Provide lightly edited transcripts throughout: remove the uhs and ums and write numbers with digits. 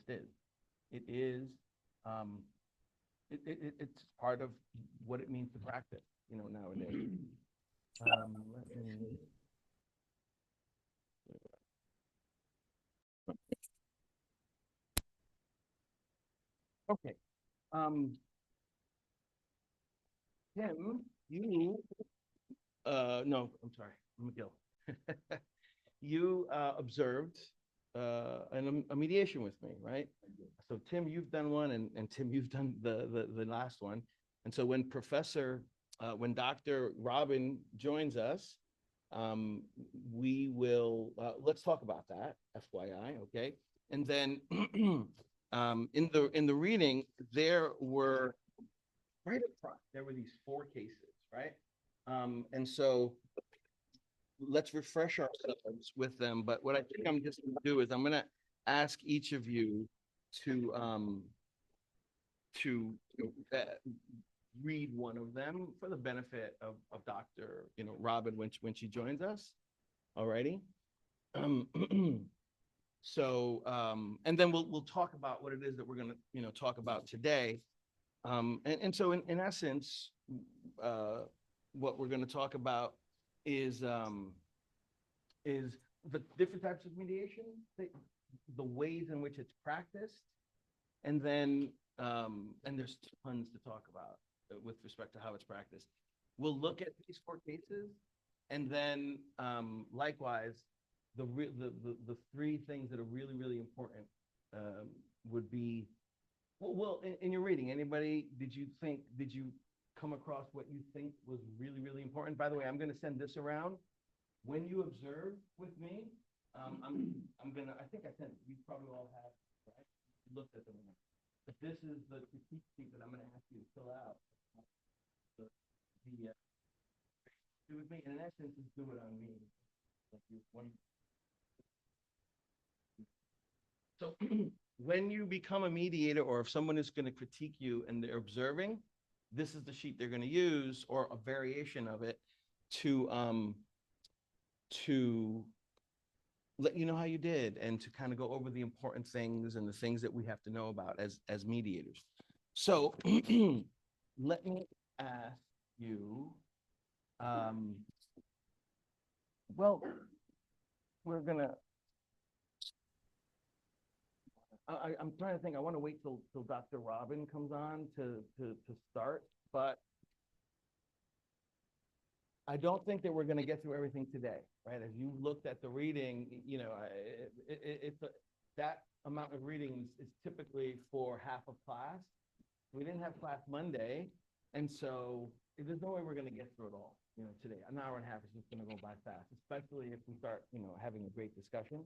is. It is, it's part of what it means to practice, you know, nowadays. Let me... Okay. Tim, you, no, I'm sorry, McGill. You observed a mediation with me, right? So Tim, you've done one, and Tim, you've done the last one. And so when Dr. Robin joins us, we will, let's talk about that, FYI, okay? And then in the reading, there were, right up front, there were these 4 cases, right? And so let's refresh ourselves with them. But what I think I'm just going to do is I'm going to ask each of you to read one of them for the benefit of Dr. Robin when she joins us. Alrighty. So and then we'll talk about what it is that we're going to talk about today. And so in essence, what we're going to talk about is the different types of mediation, the ways in which it's practiced, and then and there's tons to talk about with respect to how it's practiced. We'll look at these 4 cases, and then likewise, the 3 things that are really, really important would be, well, in your reading, did you come across what you think was really, really important? By the way, I'm going to send this around. When you observe with me, I'm going to, I think I sent, you probably all have, right? You looked at them. But this is the critique sheet that I'm going to ask you to fill out. Do with me, and in essence, just do it on me. So when you become a mediator, or if someone is going to critique you and they're observing, this is the sheet they're going to use, or a variation of it, to let you know how you did, and to kind of go over the important things and the things that we have to know about as mediators. So let me ask you, well, we're gonna, I'm trying to think. I want to wait till Dr. Robin comes on to start, but I don't think that we're going to get through everything today, right? As you looked at the reading, it's that amount of readings is typically for half of class. We didn't have class Monday, and so there's no way we're going to get through it all, today. An hour and a half is just going to go by fast, especially if we start, having a great discussion.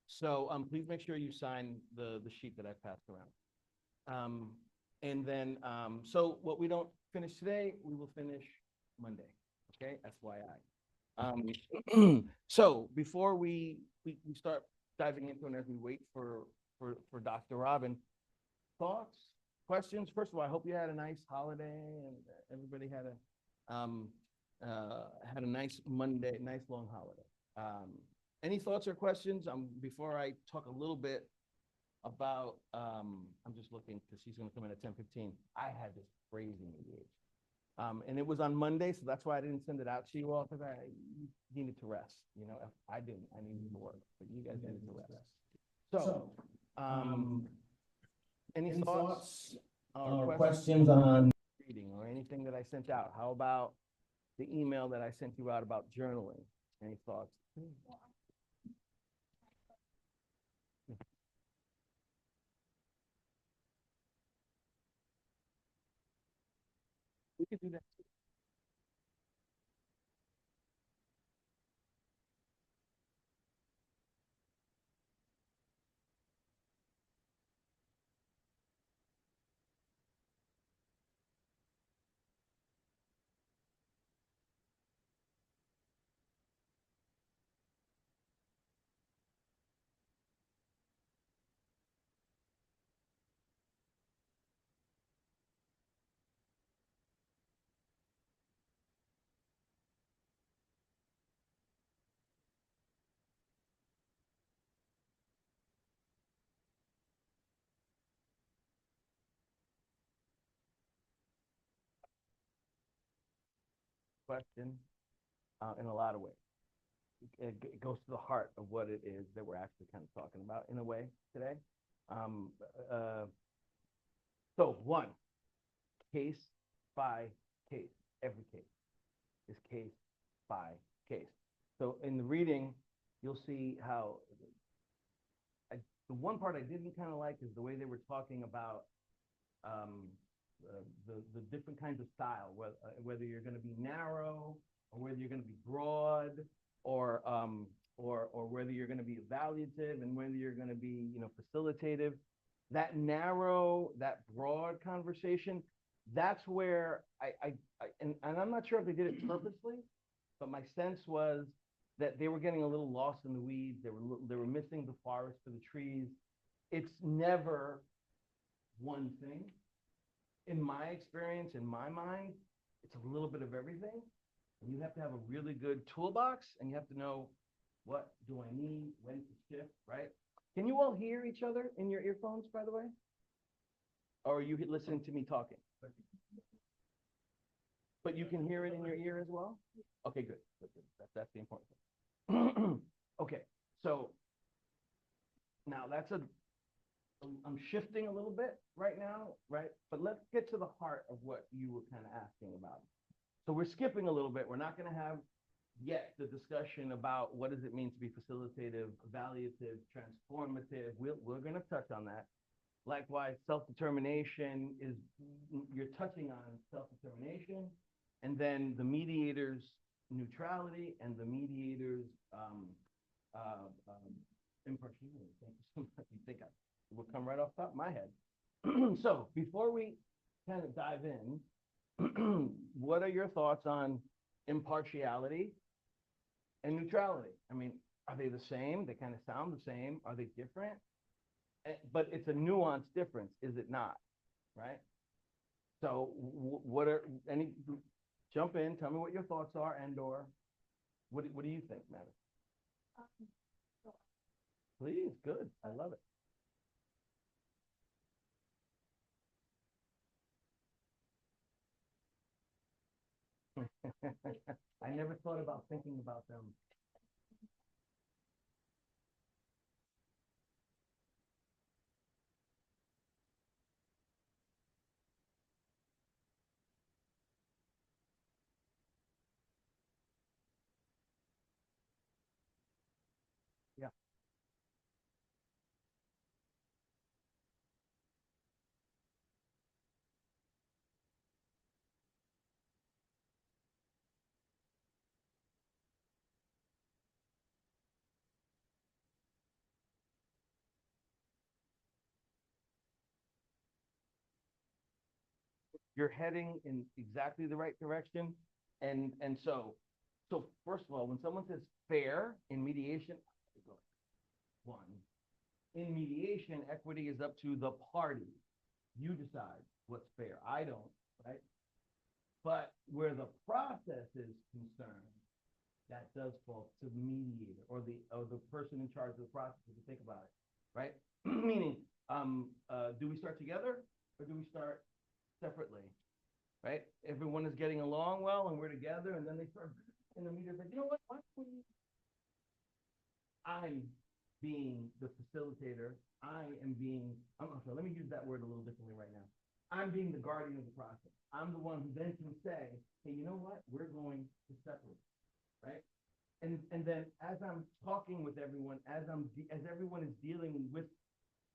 So please make sure you sign the sheet that I passed around. And then, so what we don't finish today, we will finish Monday. Okay, FYI. So before we start diving into it, as we wait for Dr. Robin, thoughts, questions? First of all, I hope you had a nice holiday and everybody had a nice Monday, nice long holiday. Any thoughts or questions? Before I talk a little bit about, I'm just looking because she's going to come in at 10:15. I had this crazy mediation. And it was on Monday, so that's why I didn't send it out to you all, because I needed to rest. I didn't. I needed to work, but you guys needed to rest. So, any thoughts or questions on reading or anything that I sent out? How about the email that I sent you out about journaling? Any thoughts? We could do that. question in a lot of ways. It goes to the heart of what it is that we're actually kind of talking about in a way today. Um, uh, so one, case by case, every case is case by case. So in the reading, you'll see how the one part I didn't kind of like is the way they were talking about the different kinds of style, whether you're going to be narrow or whether you're going to be broad, or whether you're going to be evaluative and whether you're going to be, facilitative. That narrow, that broad conversation, that's where and I'm not sure if they did it purposely, but my sense was that they were getting a little lost in the weeds. They were missing the forest for the trees. It's never one thing. In my experience, in my mind, it's a little bit of everything. And you have to have a really good toolbox, and you have to know, what do I need, when to shift, right? Can you all hear each other in your earphones, by the way? Or are you listening to me talking? But you can hear it in your ear as well? Okay, good. That's the important thing. Okay, so now I'm shifting a little bit right now, right? But let's get to the heart of what you were kind of asking about. So we're skipping a little bit. We're not going to have yet the discussion about what does it mean to be facilitative, evaluative, transformative. We're going to touch on that. Likewise, self-determination you're touching on self-determination, and then the mediator's neutrality and the mediator's impartiality. Thank you so much. You think it will come right off the top of my head. So before we kind of dive in, what are your thoughts on impartiality and neutrality? I mean, are they the same? They kind of sound the same. Are they different? But it's a nuanced difference, is it not? Right? So jump in, tell me what your thoughts are, and/or what do you think, Madam? Please, good. I love it. I never thought about thinking about them. Yeah. You're heading in exactly the right direction. And so first of all, when someone says fair in mediation, one, in mediation, equity is up to the party. You decide what's fair. I don't, right? But where the process is concerned, that does fall to the mediator or the person in charge of the process, if you think about it, right? Meaning, do we start together or do we start separately, right? Everyone is getting along well and we're together, and then they start, and the mediator's like, you know what? Why don't we? I'm being the facilitator. I'm sorry, let me use that word a little differently right now. I'm being the guardian of the process. I'm the one who then can say, hey, you know what? We're going to separate, right? And then as I'm talking with everyone, as everyone is dealing with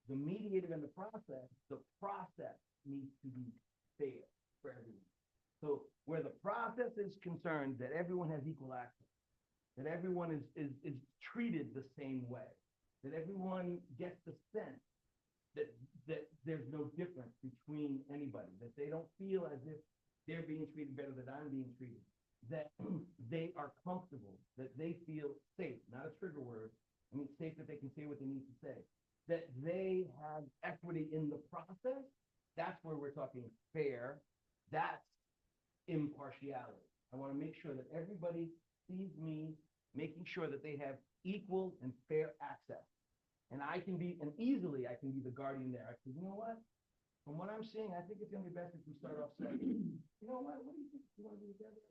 the mediator and the process needs to be fair for everyone. So where the process is concerned, that everyone has equal access, that everyone is treated the same way, that everyone gets the sense that there's no difference between anybody, that they don't feel as if they're being treated better than I'm being treated, that they are comfortable, that they feel safe, not a trigger word, I mean safe that they can say what they need to say, that they have equity in the process. That's where we're talking fair. That's impartiality. I want to make sure that everybody sees me making sure that they have equal and fair access. And easily I can be the guardian there. I say, you know what? From what I'm seeing, I think it's gonna be best if we start off saying, you know what do you think? You wanna be together?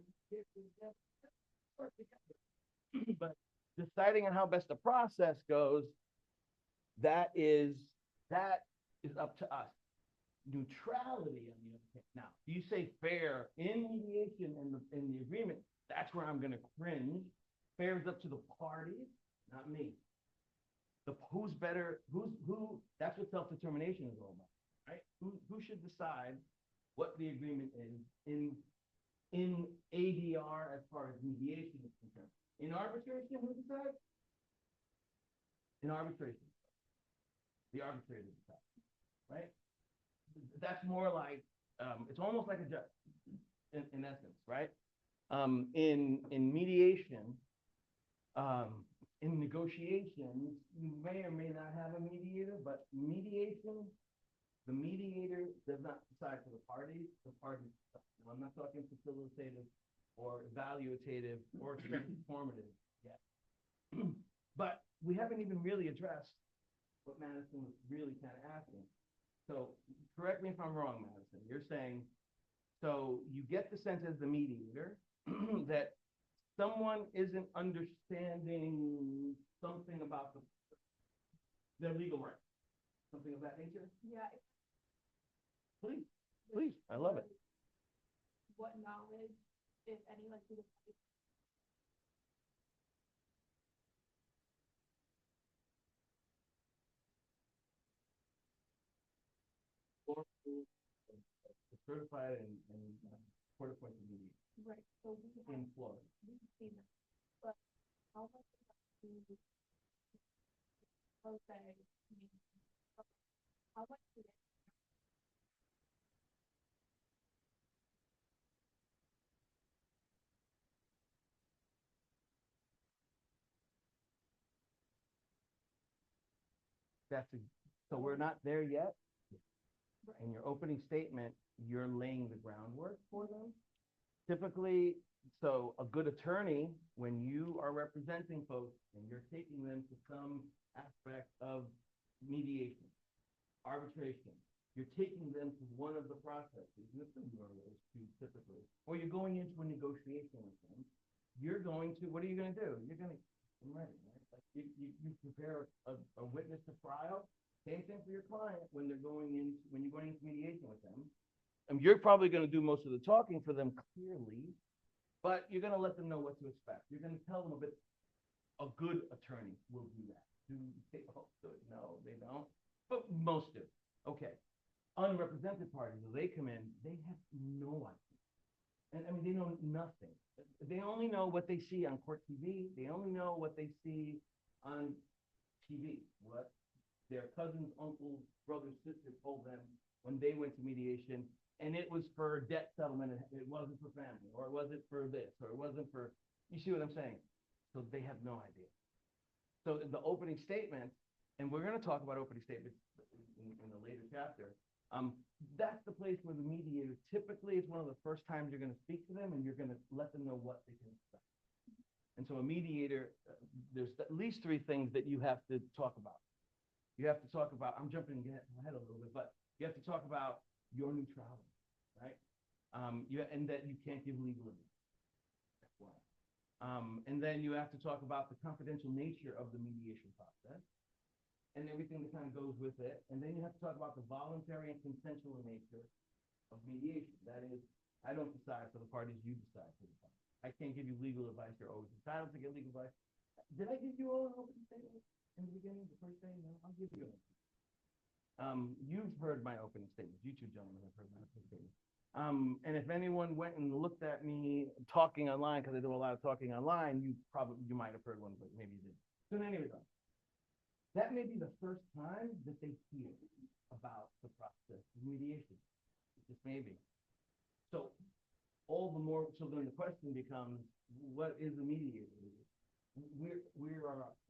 Work together. But deciding on how best the process goes, that is that is up to us. Neutrality on the other hand. Now, you say fair in mediation and in the agreement, that's where I'm gonna cringe. Fair is up to the parties, not me. Who's better, who, that's what self-determination is all about, right? Who should decide what the agreement is in ADR as far as mediation is concerned? In arbitration, who decides? In arbitration, the arbitrator decides, right? That's more like, it's almost like a judge in essence, right? In mediation, in negotiations, you may or may not have a mediator, but mediation, the mediator does not decide for the parties decide. Now, I'm not talking facilitative or evaluative or transformative yet. But we haven't even really addressed what Madison was really kind of asking. So correct me if I'm wrong, Madison. You're saying, so you get the sense as the mediator that someone isn't understanding something about their legal rights, something of that nature? Yeah. Please, I love it. What knowledge, if any, like legal Certified and court-appointed mediator right? So we have in Florida. we've seen that, but how much of that do you say? How much do they? So we're not there yet. Right. In your opening statement, you're laying the groundwork for them. Typically, so a good attorney, when you are representing folks and you're taking them to some aspect of mediation, arbitration, you're taking them to one of the processes, and it's one of those two typically, or you're going into a negotiation with them, you're going to, what are you going to do? You're going to, right? Like you prepare a witness to trial. Same thing for your client when you're going into mediation with them. And you're probably going to do most of the talking for them clearly, but you're going to let them know what to expect. You're going to tell them a good attorney will do that. Do they all do it? No, they don't. But most do. Okay. Unrepresented parties, when they come in, they have no idea. And I mean, they know nothing. They only know what they see on court TV. They only know what they see on TV, what their cousins, uncles, brothers, sisters told them when they went to mediation, and it was for debt settlement, it wasn't for family, or it wasn't for this, or it wasn't for, you see what I'm saying? So they have no idea. So in the opening statement, and we're going to talk about opening statements in a later chapter, that's the place where the mediator, typically it's one of the first times you're going to speak to them and you're going to let them know what they can expect. And so a mediator, there's at least three things that you have to talk about. You have to talk about, I'm jumping ahead a little bit, but you have to talk about your neutrality, right? And that you can't give legal advice. That's why. And then you have to talk about the confidential nature of the mediation process and everything that kind of goes with it. And then you have to talk about the voluntary and consensual nature of mediation. That is, I don't decide for the parties, you decide for the parties. I can't give you legal advice. You're always entitled to get legal advice. Did I give you all an open statement in the beginning, the first thing? No, I'll give you one. You've heard my opening statements. You two gentlemen have heard my opening statements. And if anyone went and looked at me talking online, because I do a lot of talking online, you might have heard one, but maybe you didn't. So in any regard, that may be the first time that they hear about the process of mediation. Just maybe. So all the more, so then the question becomes, what is a mediator?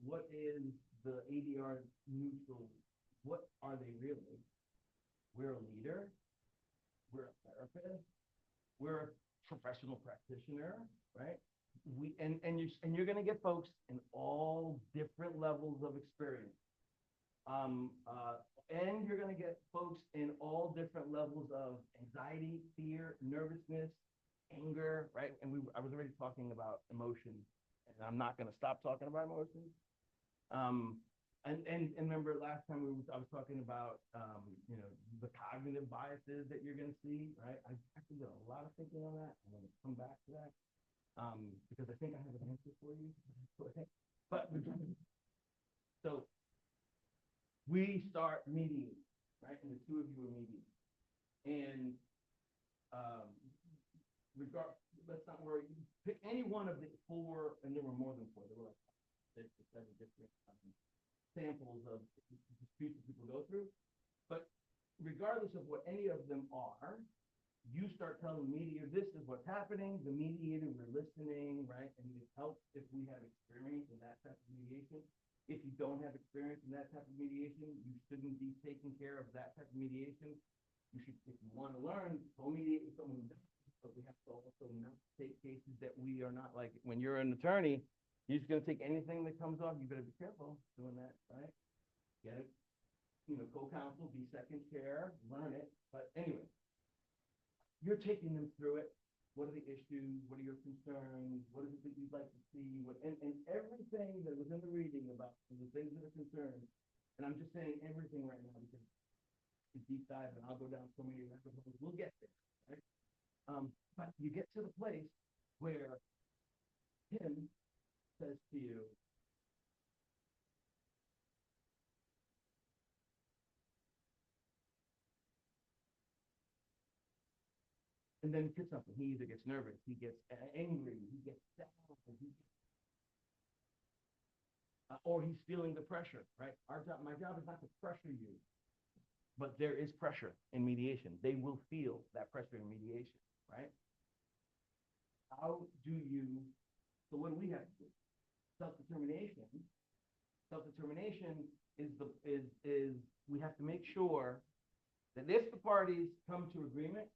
What is the ADR neutral? What are they really? We're a leader. We're a therapist. We're a professional practitioner, right? You're going to get folks in all different levels of experience, And you're gonna get folks in all different levels of anxiety, fear, nervousness, anger, right? And I was already talking about emotion, and I'm not gonna stop talking about emotions. And remember last time I was talking about, you know, the cognitive biases that you're gonna see, right? I actually did a lot of thinking on that. I'm gonna come back to that, because I think I have an answer for you. But so we start meeting, right? And the two of you are meeting. And let's not worry. You pick any one of the four, and there were more than four. There were like 6 or 7 different samples of disputes that people go through. But regardless of what any of them are, you start telling the mediator, this is what's happening. The mediator, we're listening, right? And it helps if we have experience in that type of mediation. If you don't have experience in that type of mediation, you shouldn't be taking care of that type of mediation. You should, if you want to learn, go mediate with someone who does, but we have to also not take cases that we are not like. When you're an attorney, you're just going to take anything that comes off. You better be careful doing that, right? Get it, you know, co-counsel, be second chair, learn it. But anyway, you're taking them through it. What are the issues? What are your concerns? What is it that you'd like to see? And everything that was in the reading about the things that are concerned. And I'm just saying everything right now because it's a deep dive, and I'll go down so many rabbit holes. We'll get there, right? But you get to the place where Tim says to you, and then he gets something. He either gets nervous, he gets angry, he gets sad, or he's feeling the pressure, right? My job is not to pressure you, but there is pressure in mediation. They will feel that pressure in mediation, right? How do you, so what do we have to do? Self-determination. Self-determination is we have to make sure that if the parties come to agreement,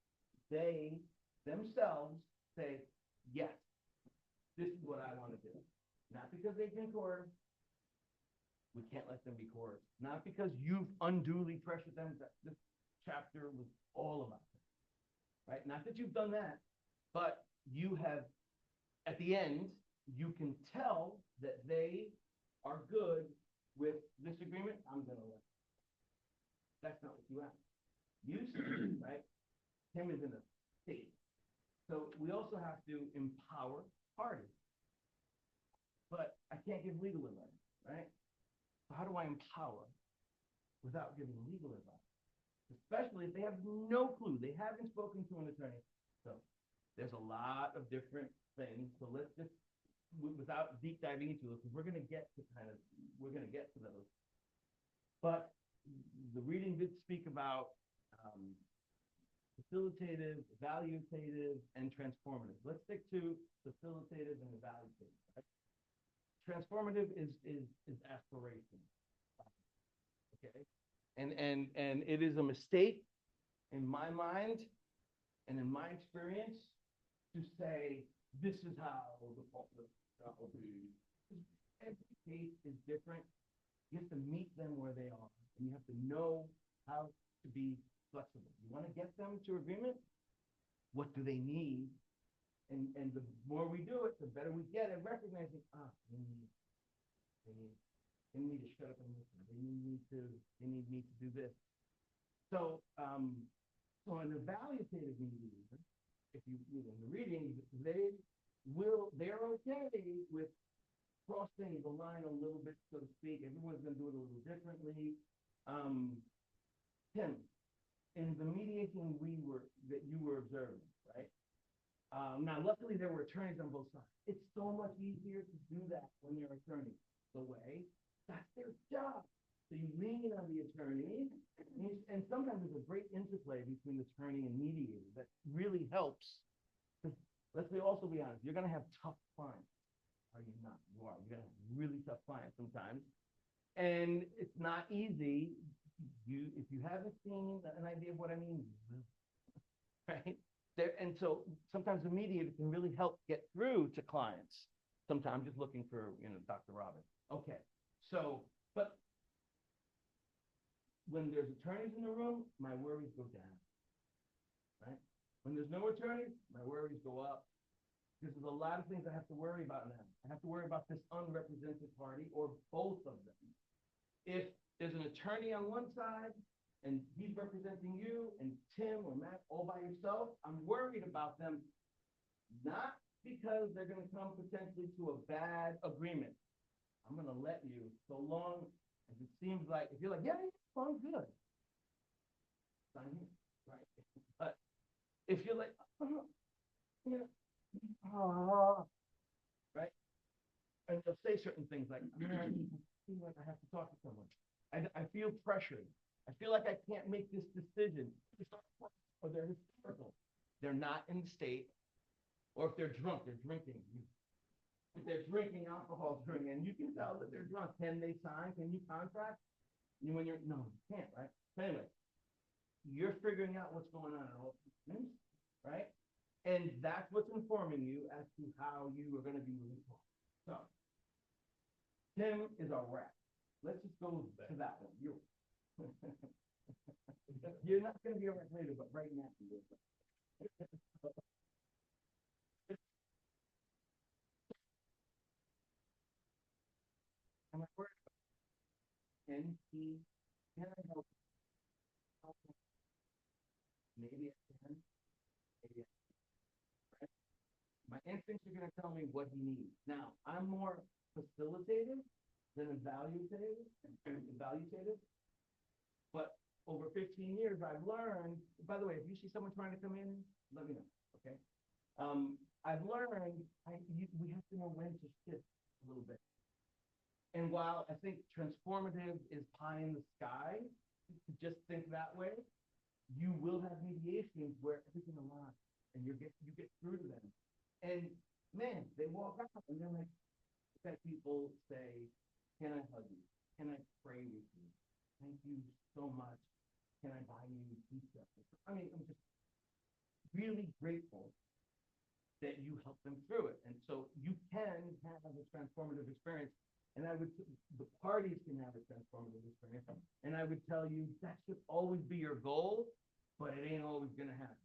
they themselves say, yes, this is what I want to do. Not because they've been coerced. We can't let them be coerced. Not because you've unduly pressured them. This chapter was all about that, right? Not that you've done that, but you have, at the end, you can tell that they are good with this agreement. I'm going to let. That's not what you ask. You say, right? Tim is in a state. So we also have to empower parties. But I can't give legal advice, right? So how do I empower without giving legal advice? Especially if they have no clue. They haven't spoken to an attorney. So there's a lot of different things. So let's just, without deep diving into it, because we're going to get to those. But the reading did speak about facilitative, evaluative, and transformative. Let's stick to facilitative and evaluative. Right? Transformative is aspiration. Okay, and it is a mistake in my mind and in my experience to say this is how the will be. Every case is different. You have to meet them where they are, and you have to know how to be flexible. You want to get them to agreement? What do they need? And the more we do it, the better we get at recognizing, they need to shut up and listen. They need me to do this. So, so an evaluative mediator, if you read in the reading, they're okay with crossing the line a little bit, so to speak. Everyone's going to do it a little differently. Tim, in the mediation that you were observing, right? Now, luckily, there were attorneys on both sides. It's so much easier to do that when you're attorney. The way, that's their job. So you lean on the attorney, and sometimes there's a great interplay between attorney and mediator that really helps. Let's also be honest, you're going to have tough clients. Are you not? You are. You're going to have really tough clients sometimes. And it's not easy. If you haven't seen an idea of what I mean, right? And so sometimes the mediator can really help get through to clients. Sometimes just looking for, Dr. Robin. Okay, so, but when there's attorneys in the room, my worries go down, right? When there's no attorneys, my worries go up. Because there's a lot of things I have to worry about now. I have to worry about this unrepresented party or both of them. If there's an attorney on one side and he's representing you and Tim or Matt all by yourself, I'm worried about them, not because they're going to come potentially to a bad agreement. I'm going to let you so long as it seems like, if you're like, yeah, sounds good, sign here, right? But if you're like, yeah, right? And they'll say certain things like, I feel like I have to talk to someone. I feel pressured. I feel like I can't make this decision. Or they're hysterical. They're not in the state. Or if they're drunk, they're drinking. If they're drinking alcohol during, and you can tell that they're drunk. Can they sign? Can you contract? When you're, no, you can't, right? But anyway, you're figuring out what's going on at all times, right? And that's what's informing you as to how you are going to be moving forward. So, Tim is our rep. Let's just go to that one. You're not going to be a rep later, but right now you will. Am I worried about can I help? Maybe I can. Maybe I can. My instincts are going to tell me what he needs. Now, I'm more facilitative than evaluative. But over 15 years, I've learned, by the way, if you see someone trying to come in, let me know, okay? I've learned we have to know when to shift a little bit. And while I think transformative is pie in the sky, to just think that way, you will have mediations where everything aligns and you get through to them. And man, they walk out and they're like, that people say, can I hug you? Can I pray with you? Thank you so much. Can I buy you pizza? I mean, I'm just really grateful that you help them through it. And so you can have a transformative experience. And the parties can have a transformative experience. And I would tell you that should always be your goal, but it ain't always going to happen.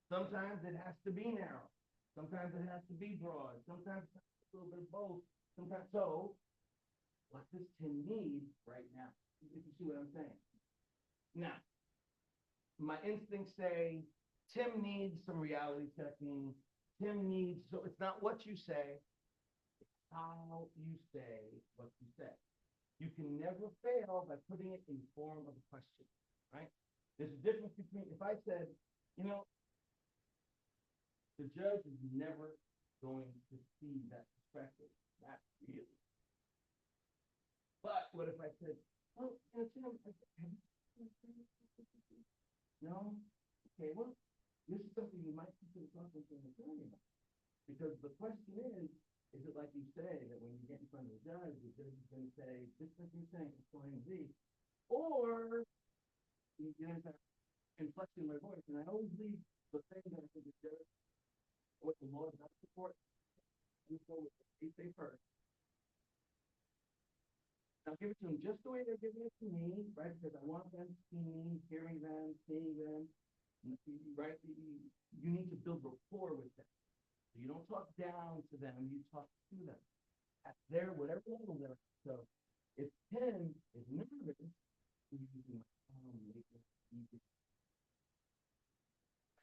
Sometimes it has to be narrow. Sometimes it has to be broad. Sometimes it's a little bit of both. Sometimes so. What does Tim need right now? If you see what I'm saying. Now, my instincts say Tim needs some reality checking. Tim needs, so it's not what you say, it's how you say what you say. You can never fail by putting it in form of a question, right? There's a difference between, if I said, the judge is never going to see that perspective, not really. But what if I said, well, Tim, no? Okay, well, this is something you might consider talking to an attorney about. Because the question is it like you say that when you get in front of the judge is going to say, this is what you're saying, it's Y and Z, or you get that inflection in my voice, and I always leave the thing that I think is good, what the law does support, you go with what they say first. Now give it to them just the way they're giving it to me, right? Because I want them to see me, hearing them, seeing them, right? You need to build rapport with them. So you don't talk down to them, you talk to them at their whatever level they're at. So if Tim is nervous, he's using my phone, make it easy.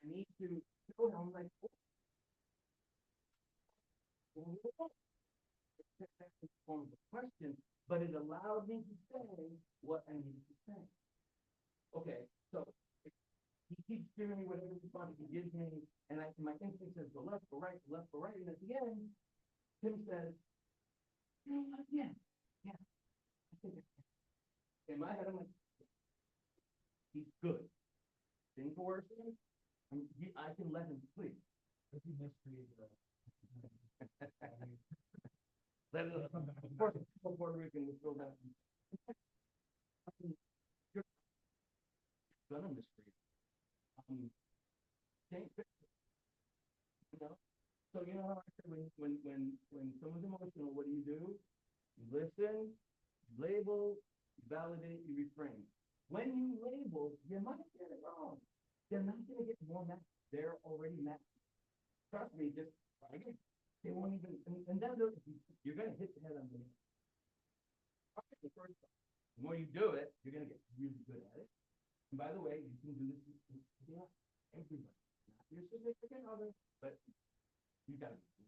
I need to show him like, that's the form of the question, but it allowed me to say what I needed to say. Okay, so he keeps giving me whatever response he gives me, and my instinct says go left, go right, and at the end, Tim says, you know what, yeah, I think it's in my head, I'm like, he's good. Thing for worse, I can let him sleep. Let it, of course, Puerto Rican will throw that. You're gonna mistreat. Can't fix it, So you know how I said when someone's emotional, what do? You listen, you label, you validate, you reframe. when you label, you might get it wrong. They're not going to get more matches. They're already matched. Trust me, just try again. They won't even, and then you're going to hit the head on the nail. The first time. The more you do it, you're going to get really good at it. And by the way, you can do this with everybody. Not your significant other, but you got to be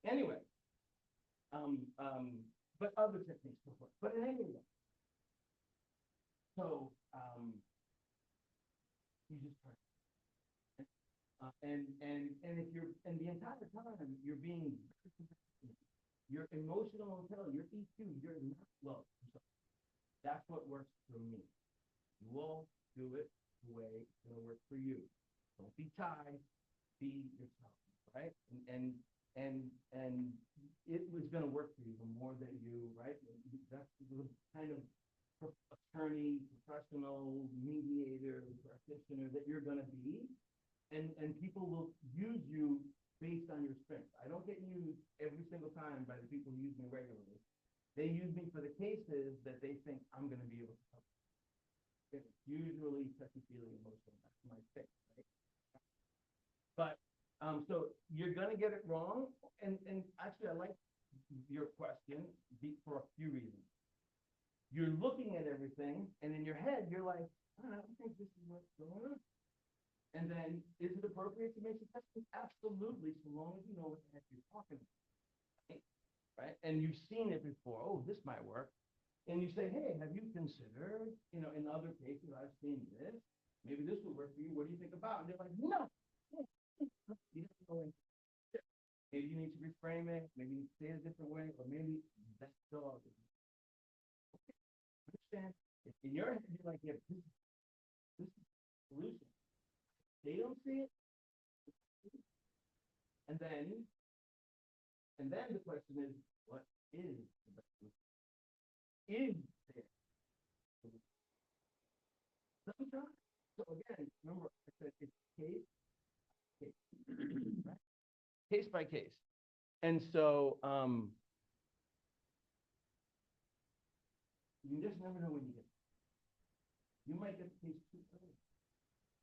anyway, but other techniques will work. But in any event, so you just try. And if you're, and the entire time you're being, your emotional intelligence, your EQ, you're not low. So that's what works for me. You will do it the way it's going to work for you. Don't be tied, be yourself, right? And it was going to work for you the more that you, right? That's the kind of attorney, professional, mediator, practitioner that you're going to be. And people will use you based on your strength. I don't get used every single time by the people who use me regularly. They use me for the cases that they think I'm going to be able to help. It's usually touchy-feely emotional. That's my thing, right? But so you're going to get it wrong. And actually, I like your question for a few reasons. You're looking at everything, and in your head, you're like, I don't think this is what's going on. And then, is it appropriate to make suggestions? Absolutely, so long as you know what the heck you're talking about, right? And you've seen it before. Oh, this might work. And you say, hey, have you considered, in other cases, I've seen this. Maybe this will work for you. What do you think about? And they're like, no. You don't go in. Maybe you need to reframe it. Maybe you say it a different way. Or maybe that dog. Okay, understand? In your head, you're like, yeah, this is the solution. They don't see it. And then the question is, what is the best solution? Is there a solution? Sometimes. So again, remember I said it's case right? Case by case. And so you just never know when you get it. You might get the case too early,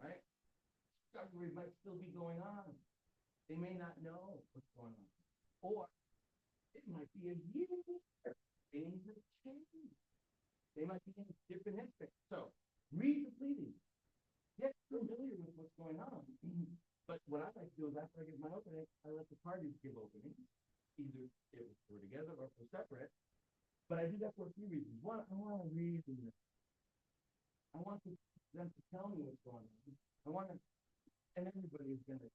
right? Discovery might still be going on. They may not know what's going on. Or it might be a year later. Things have changed. They might be in different aspects. So read the pleading. Get familiar with what's going on. But what I like to do is after I give my opening, I let the parties give openings. Either we're together or we're separate. But I do that for a few reasons. One, I want to read this. I want them to tell me what's going on. I want to, and everybody is going to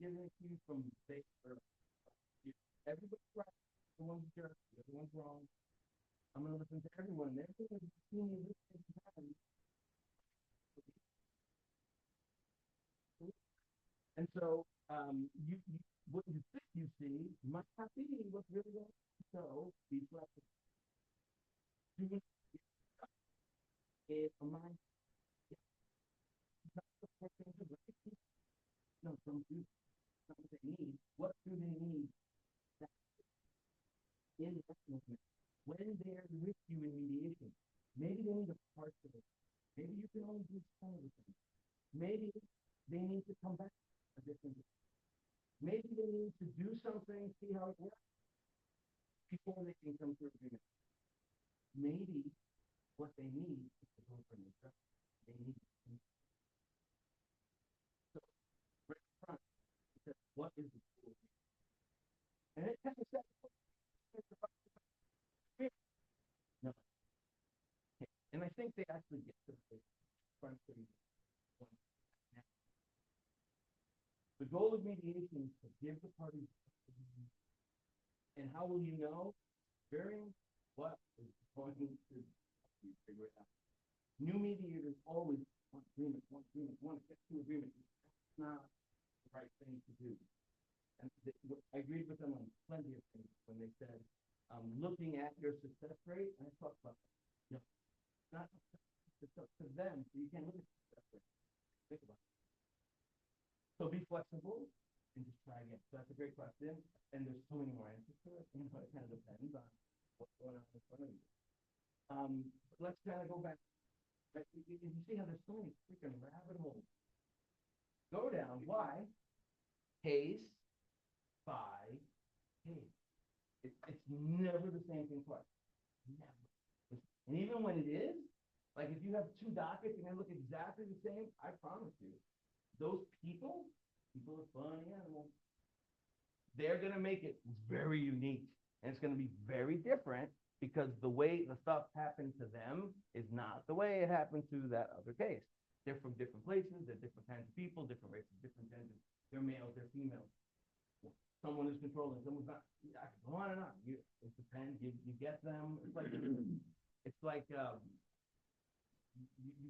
give it to you from everybody's right. The one's jerk, the other one's wrong. I'm going to listen to everyone. And everyone's seeing me listening to them. And so what you think you see might not be what's really going on. So be flexible. Do it in a mind. Not the person to right. No, don't do not what they need. What do they need? In that moment, when they're with you in mediation, maybe they need a part of it. Maybe you can only do some of the things. Maybe they need to come back a different way. Maybe they need to do something, see how it works, before they can come to agreement. Maybe what they need is to go for themselves. They need to. So, right in front, because what is the tool? And it kind of says, no. Okay. And I think they actually get to the front of the goal of mediation is to give the parties, and how will you know? Hearing what is going to figure it out. New mediators always want agreement, want to get to agreement. That's not the right thing to do. And I agreed with them on plenty of things when they said, looking at your success rate, and I talked about that. You know, not it's up to them, so you can't look at success rate. Think about it. So be flexible and just try again. So that's a great question. And there's so many more answers to it. It kind of depends on what Let's kind of go back. You see how there's so many freaking rabbit holes. Go down. Why? Case by case. It's never the same thing twice. Never. And even when it is, like if you have two dockets and they look exactly the same, I promise you, those people are funny animals. They're gonna make it very unique, and it's gonna be very different because the way the stuff happened to them is not the way it happened to that other case. They're from different places, they're different kinds of people, different races, different genders. They're males, they're females. Someone is controlling, someone's not. I can go on and on. It depends. You get them. It's like you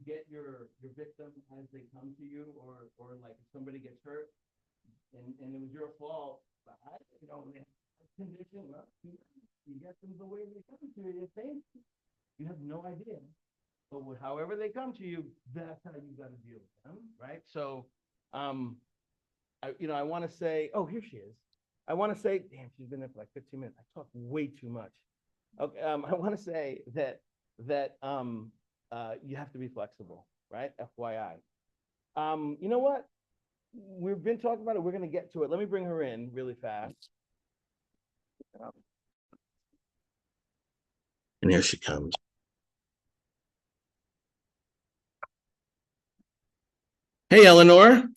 get your victim as they come to you, or like if somebody gets hurt and it was your fault, condition, well, you get them the way they come to you. You have no idea, but however they come to you, that's how you got to deal with them, right? So, I want to say, oh, here she is. I want to say, damn, she's been there for like 15 minutes. I talk way too much. Okay, I want to say that you have to be flexible, right? FYI. You know what? We've been talking about it. We're going to get to it. Let me bring her in really fast. And here she comes. Hey, Elinor.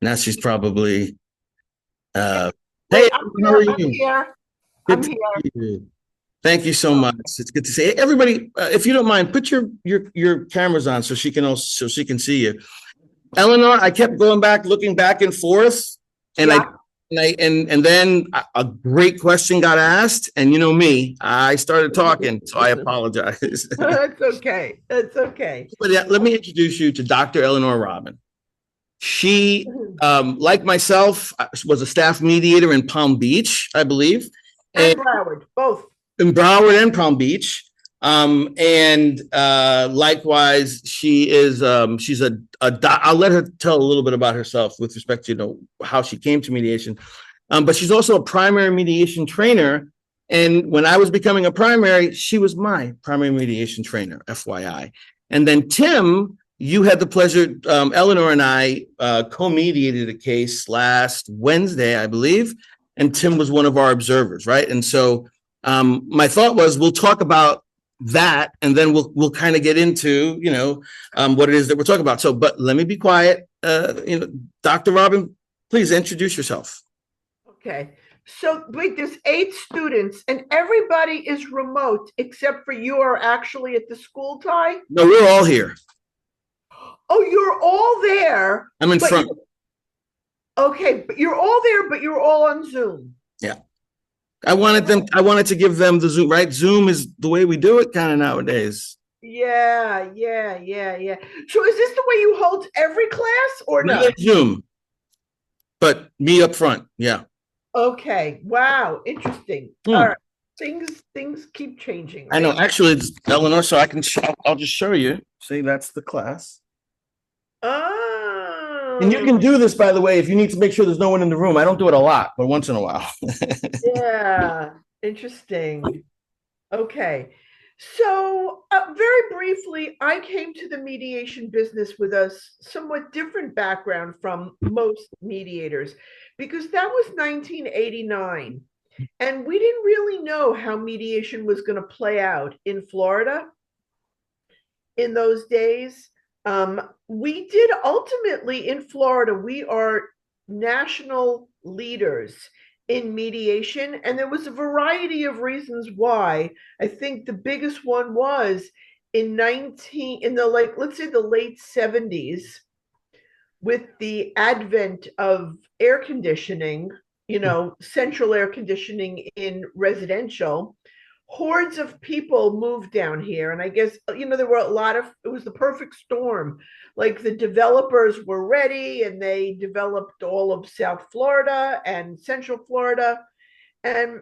Now she's probably, hey, I'm how are here. you? I'm here. Thank you so much. It's good to see everybody. If you don't mind, put your cameras on so she can see you. Elinor, I kept looking back and forth, and then a great question got asked, and you know me, I started talking, so I apologize. It's okay. It's okay. But yeah, let me introduce you to Dr. Elinor Robin. She, like myself, was a staff mediator in Palm Beach, I believe. And Broward, both. In Broward and Palm Beach. Likewise, she is, she's I'll let her tell a little bit about herself with respect to, how she came to mediation. But she's also a primary mediation trainer. And when I was becoming a primary, she was my primary mediation trainer, FYI. And then Tim, you had the pleasure, Elinor and I co-mediated a case last Wednesday, I believe, and Tim was one of our observers, right? And so my thought was we'll talk about that, and then we'll kind of get into, what it is that we're talking about. So, but let me be quiet. Dr. Robin, please introduce yourself. Okay. So wait, there's 8 students, and everybody is remote except for you are actually at the school, Ty? No, we're all here. Oh, you're all there. I'm in front. Okay, but you're all there, but you're all on Zoom. Yeah. I wanted to give them the Zoom, right? Zoom is the way we do it kind of nowadays. Yeah. So is this the way you hold every class or no? Zoom, but me up front. Yeah. Okay. Wow. Interesting. All right. Things keep changing. Right? I know. Actually, it's Elinor, so I'll just show you. See, that's the class. Oh. And you can do this, by the way, if you need to make sure there's no one in the room. I don't do it a lot, but once in a while. Yeah. Interesting. Okay. So very briefly, I came to the mediation business with a somewhat different background from most mediators, because that was 1989. And we didn't really know how mediation was going to play out in Florida in those days. We did ultimately in Florida, we are national leaders in mediation, and there was a variety of reasons why. I think the biggest one was in let's say the late 70s, with the advent of air conditioning, central air conditioning in residential, hordes of people moved down here. And I guess, there were it was the perfect storm. Like the developers were ready and they developed all of South Florida and Central Florida. And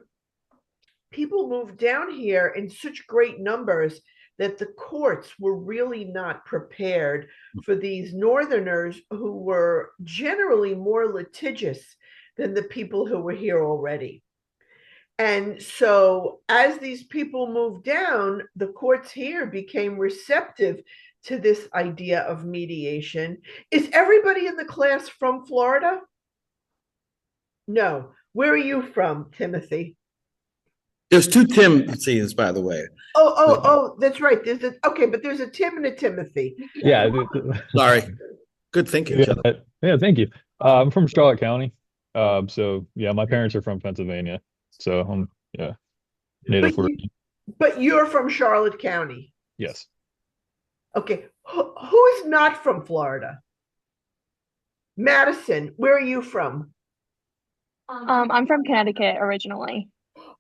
people moved down here in such great numbers that the courts were really not prepared for these Northerners who were generally more litigious than the people who were here already. And so as these people moved down, the courts here became receptive to this idea of mediation. Is everybody in the class from Florida? No. Where are you from, Timothy? There's two Timothy's, by the way. Oh, that's right. Okay, but there's a Tim and a Timothy. Yeah. Sorry. Good thinking, Yeah, John. yeah, thank you. I'm from Charlotte County. So yeah, my parents are from Pennsylvania. So yeah, native But word. but you're from Charlotte County. Yes. Okay. Who is not from Florida? Madison, where are you from? I'm from Connecticut originally.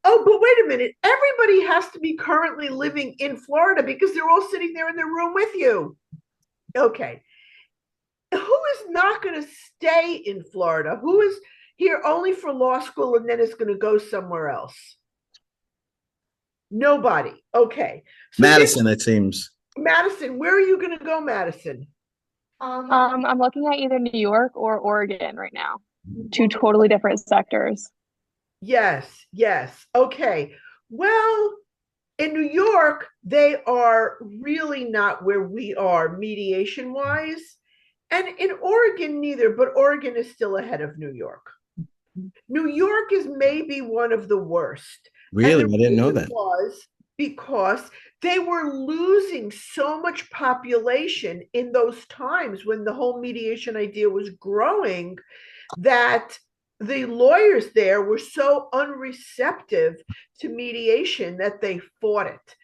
Oh, but wait a minute. Everybody has to be currently living in Florida because they're all sitting there in the room with you. Okay. Who is not going to stay in Florida? Who is here only for law school and then is going to go somewhere else? Nobody. Okay. So Madison, it seems. Madison, where are you going to go, Madison? I'm looking at either New York or Oregon right now. Two totally different sectors. Yes, yes. Okay. Well, in New York, they are really not where we are mediation wise. And in Oregon, neither, but Oregon is still ahead of New York. New York is maybe one of the worst. Really? I And the didn't know reason that. was because they were losing so much population in those times when the whole mediation idea was growing that the lawyers there were so unreceptive to mediation that they fought it,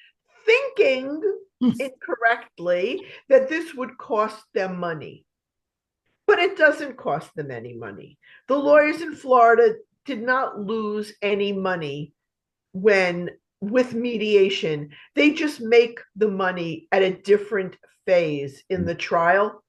thinking incorrectly that this would cost them money. But it doesn't cost them any money. The lawyers in Florida did not lose any money when with mediation. They just make the money at a different phase in the trial.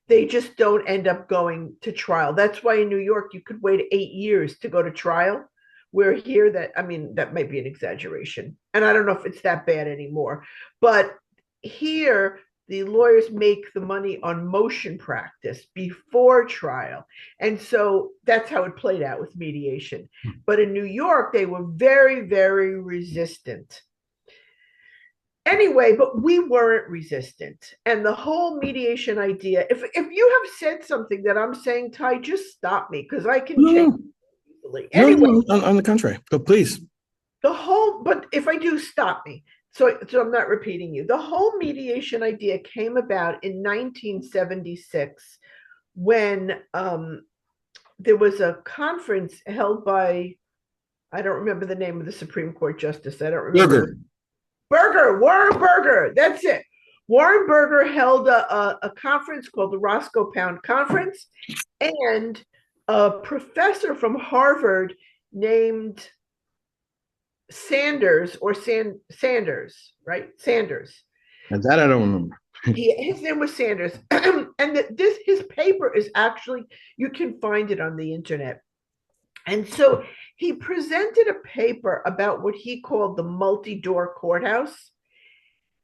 They just don't end up going to trial. That's why in New York you could wait 8 years to go to trial. Where here, that might be an exaggeration. And I don't know if it's that bad anymore. But here, the lawyers make the money on motion practice before trial. And so that's how it played out with mediation. But in New York, they were very, very resistant. Anyway, but we weren't resistant. And the whole mediation idea, if you have said something that I'm saying, Ty, just stop me because I can change easily. Anyway, On the contrary, but please. but if I do, stop me. So I'm not repeating you. The whole mediation idea came about in 1976 when there was a conference held by, I don't remember the name of the Supreme Court justice. I don't remember. Warren Burger. That's it. Warren Burger held a conference called the Roscoe Pound Conference, and a professor from Harvard named Sanders, right? Sanders. And that I don't remember. His name was Sanders. And his paper is actually, you can find it on the internet. And so he presented a paper about what he called the multi-door courthouse.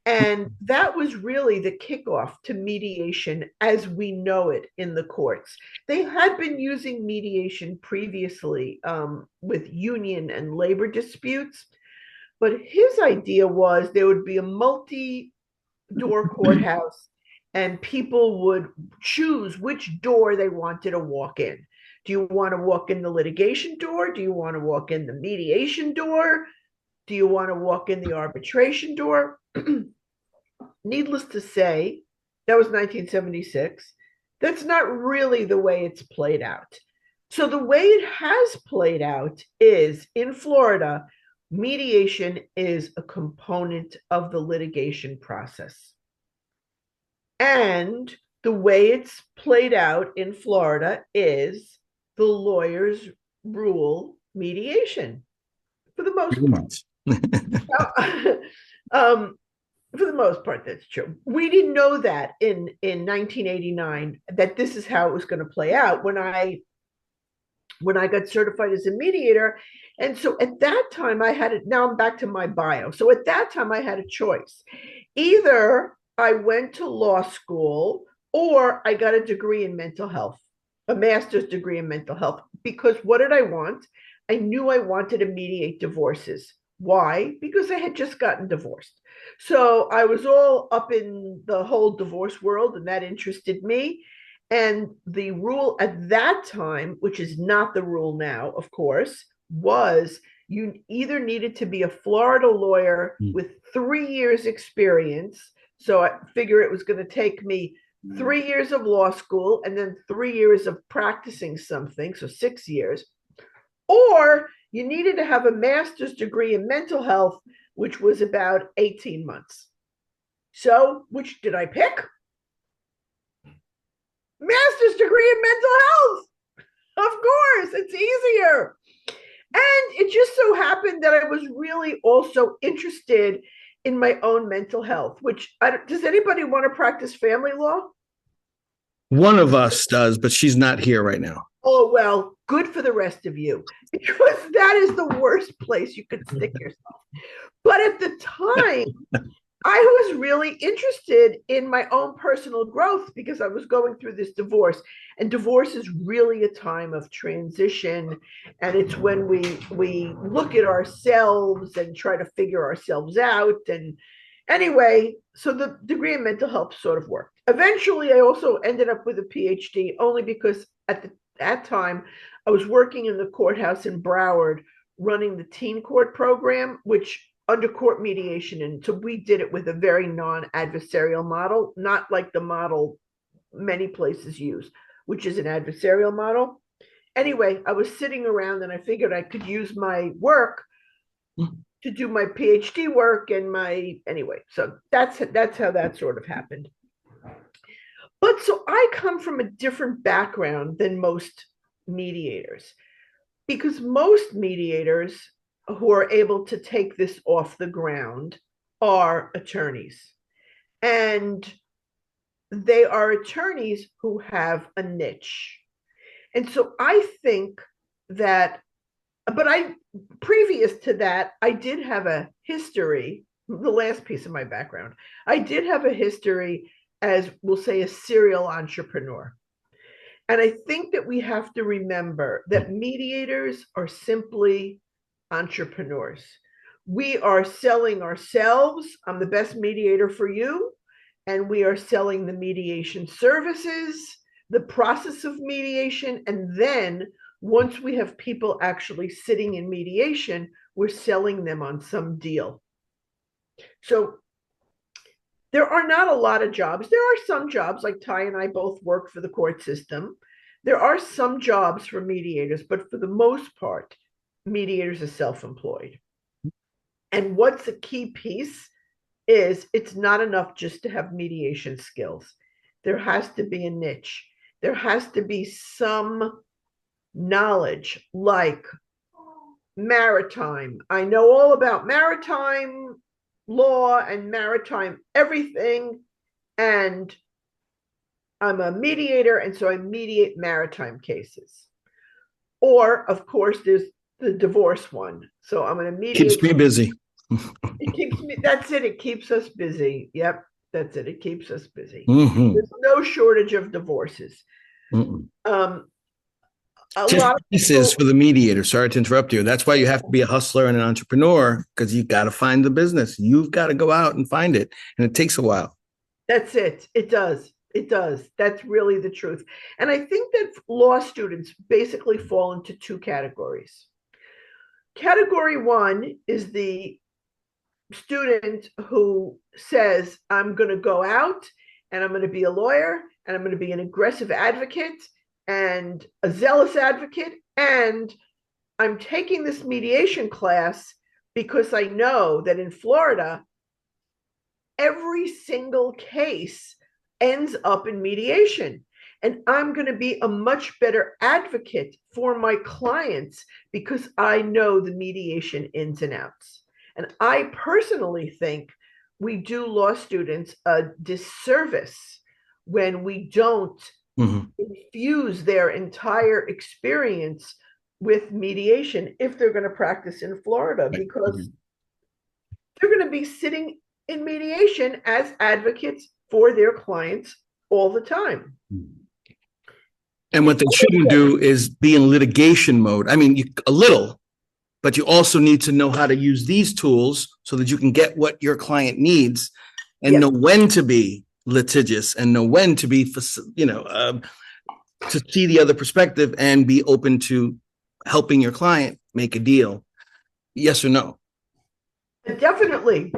And that was really the kickoff to mediation as we know it in the courts. They had been using mediation previously with union and labor disputes, but his idea was there would be a multi-door courthouse and people would choose which door they wanted to walk in. Do you want to walk in the litigation door? Do you want to walk in the mediation door? Do you want to walk in the arbitration door? Needless to say, that was 1976. That's not really the way it's played out. So the way it has played out is in Florida, mediation is a component of the litigation process. And the way it's played out in Florida is the lawyers rule mediation for the most part. For the most part, that's true. We didn't know that in 1989 that this is how it was going to play out when I got certified as a mediator. And so at that time I had it. Now I'm back to my bio. So at that time I had a choice. Either I went to law school or I got a degree in mental health, a master's degree in mental health. Because what did I want? I knew I wanted to mediate divorces. Why? Because I had just gotten divorced. So I was all up in the whole divorce world, and that interested me. And the rule at that time, which is not the rule now, of course, was you either needed to be a Florida lawyer with 3 years experience. So I figure it was going to take me 3 years of law school and then 3 years of practicing something, so 6 years, or you needed to have a master's degree in mental health, which was about 18 months. So which did I pick? Master's degree in mental health. Of course, it's easier. And it just so happened that I was really also interested in my own mental health, which does anybody want to practice family law? One of us does, but she's not here right now. Oh, well, good for the rest of you, because that is the worst place you could stick yourself. But at the time, I was really interested in my own personal growth because I was going through this divorce. And divorce is really a time of transition. And it's when we look at ourselves and try to figure ourselves out. And anyway, so the degree in mental health sort of worked. Eventually, I also ended up with a PhD only because at that time, I was working in the courthouse in Broward running the teen court program, which under court mediation. And so we did it with a very non-adversarial model, not like the model many places use, which is an adversarial model. Anyway, I was sitting around and I figured I could use my work to do my PhD work and anyway, so that's how that sort of happened. But so I come from a different background than most mediators, because most mediators who are able to take this off the ground are attorneys. And they are attorneys who have a niche. And so I think that, but previous to that, I did have a history, the last piece of my background, I did have a history as, we'll say, a serial entrepreneur. And I think that we have to remember that mediators are simply entrepreneurs. We are selling ourselves. I'm the best mediator for you. And we are selling the mediation services, the process of mediation. And then once we have people actually sitting in mediation, we're selling them on some deal. So there are not a lot of jobs. There are some jobs, like Ty and I both work for the court system. There are some jobs for mediators, but for the most part, mediators are self-employed. And what's a key piece is it's not enough just to have mediation skills. There has to be a niche. There has to be some knowledge, like maritime. I know all about maritime law and maritime everything, and I'm a mediator, and so I mediate maritime cases. Or, of course, there's the divorce one. So I'm going to mediate. Keeps me busy. It keeps me, that's it. It keeps us busy. Yep, that's it. It keeps us busy. Mm-hmm. There's no shortage of divorces. Mm-mm. A Just lot of pieces people, for the mediator. Sorry to interrupt you. That's why you have to be a hustler and an entrepreneur, because you've got to find the business. You've got to go out and find it. And it takes a while. that's it. It does. It does. That's really the truth. And I think that law students basically fall into two categories. Category one is the student who says, I'm going to go out and I'm going to be a lawyer and I'm going to be an aggressive advocate and a zealous advocate. And I'm taking this mediation class because I know that in Florida, every single case ends up in mediation. And I'm going to be a much better advocate for my clients because I know the mediation ins and outs. And I personally think we do law students a disservice when we don't infuse their entire experience with mediation if they're going to practice in Florida, because they're going to be sitting in mediation as advocates for their clients all the time. And what they shouldn't do is be in litigation mode. I mean, a little, but you also need to know how to use these tools so that you can get what your client needs and know when to be litigious and know when to be, to see the other perspective and be open to helping your client make a deal. Yes or no? Definitely.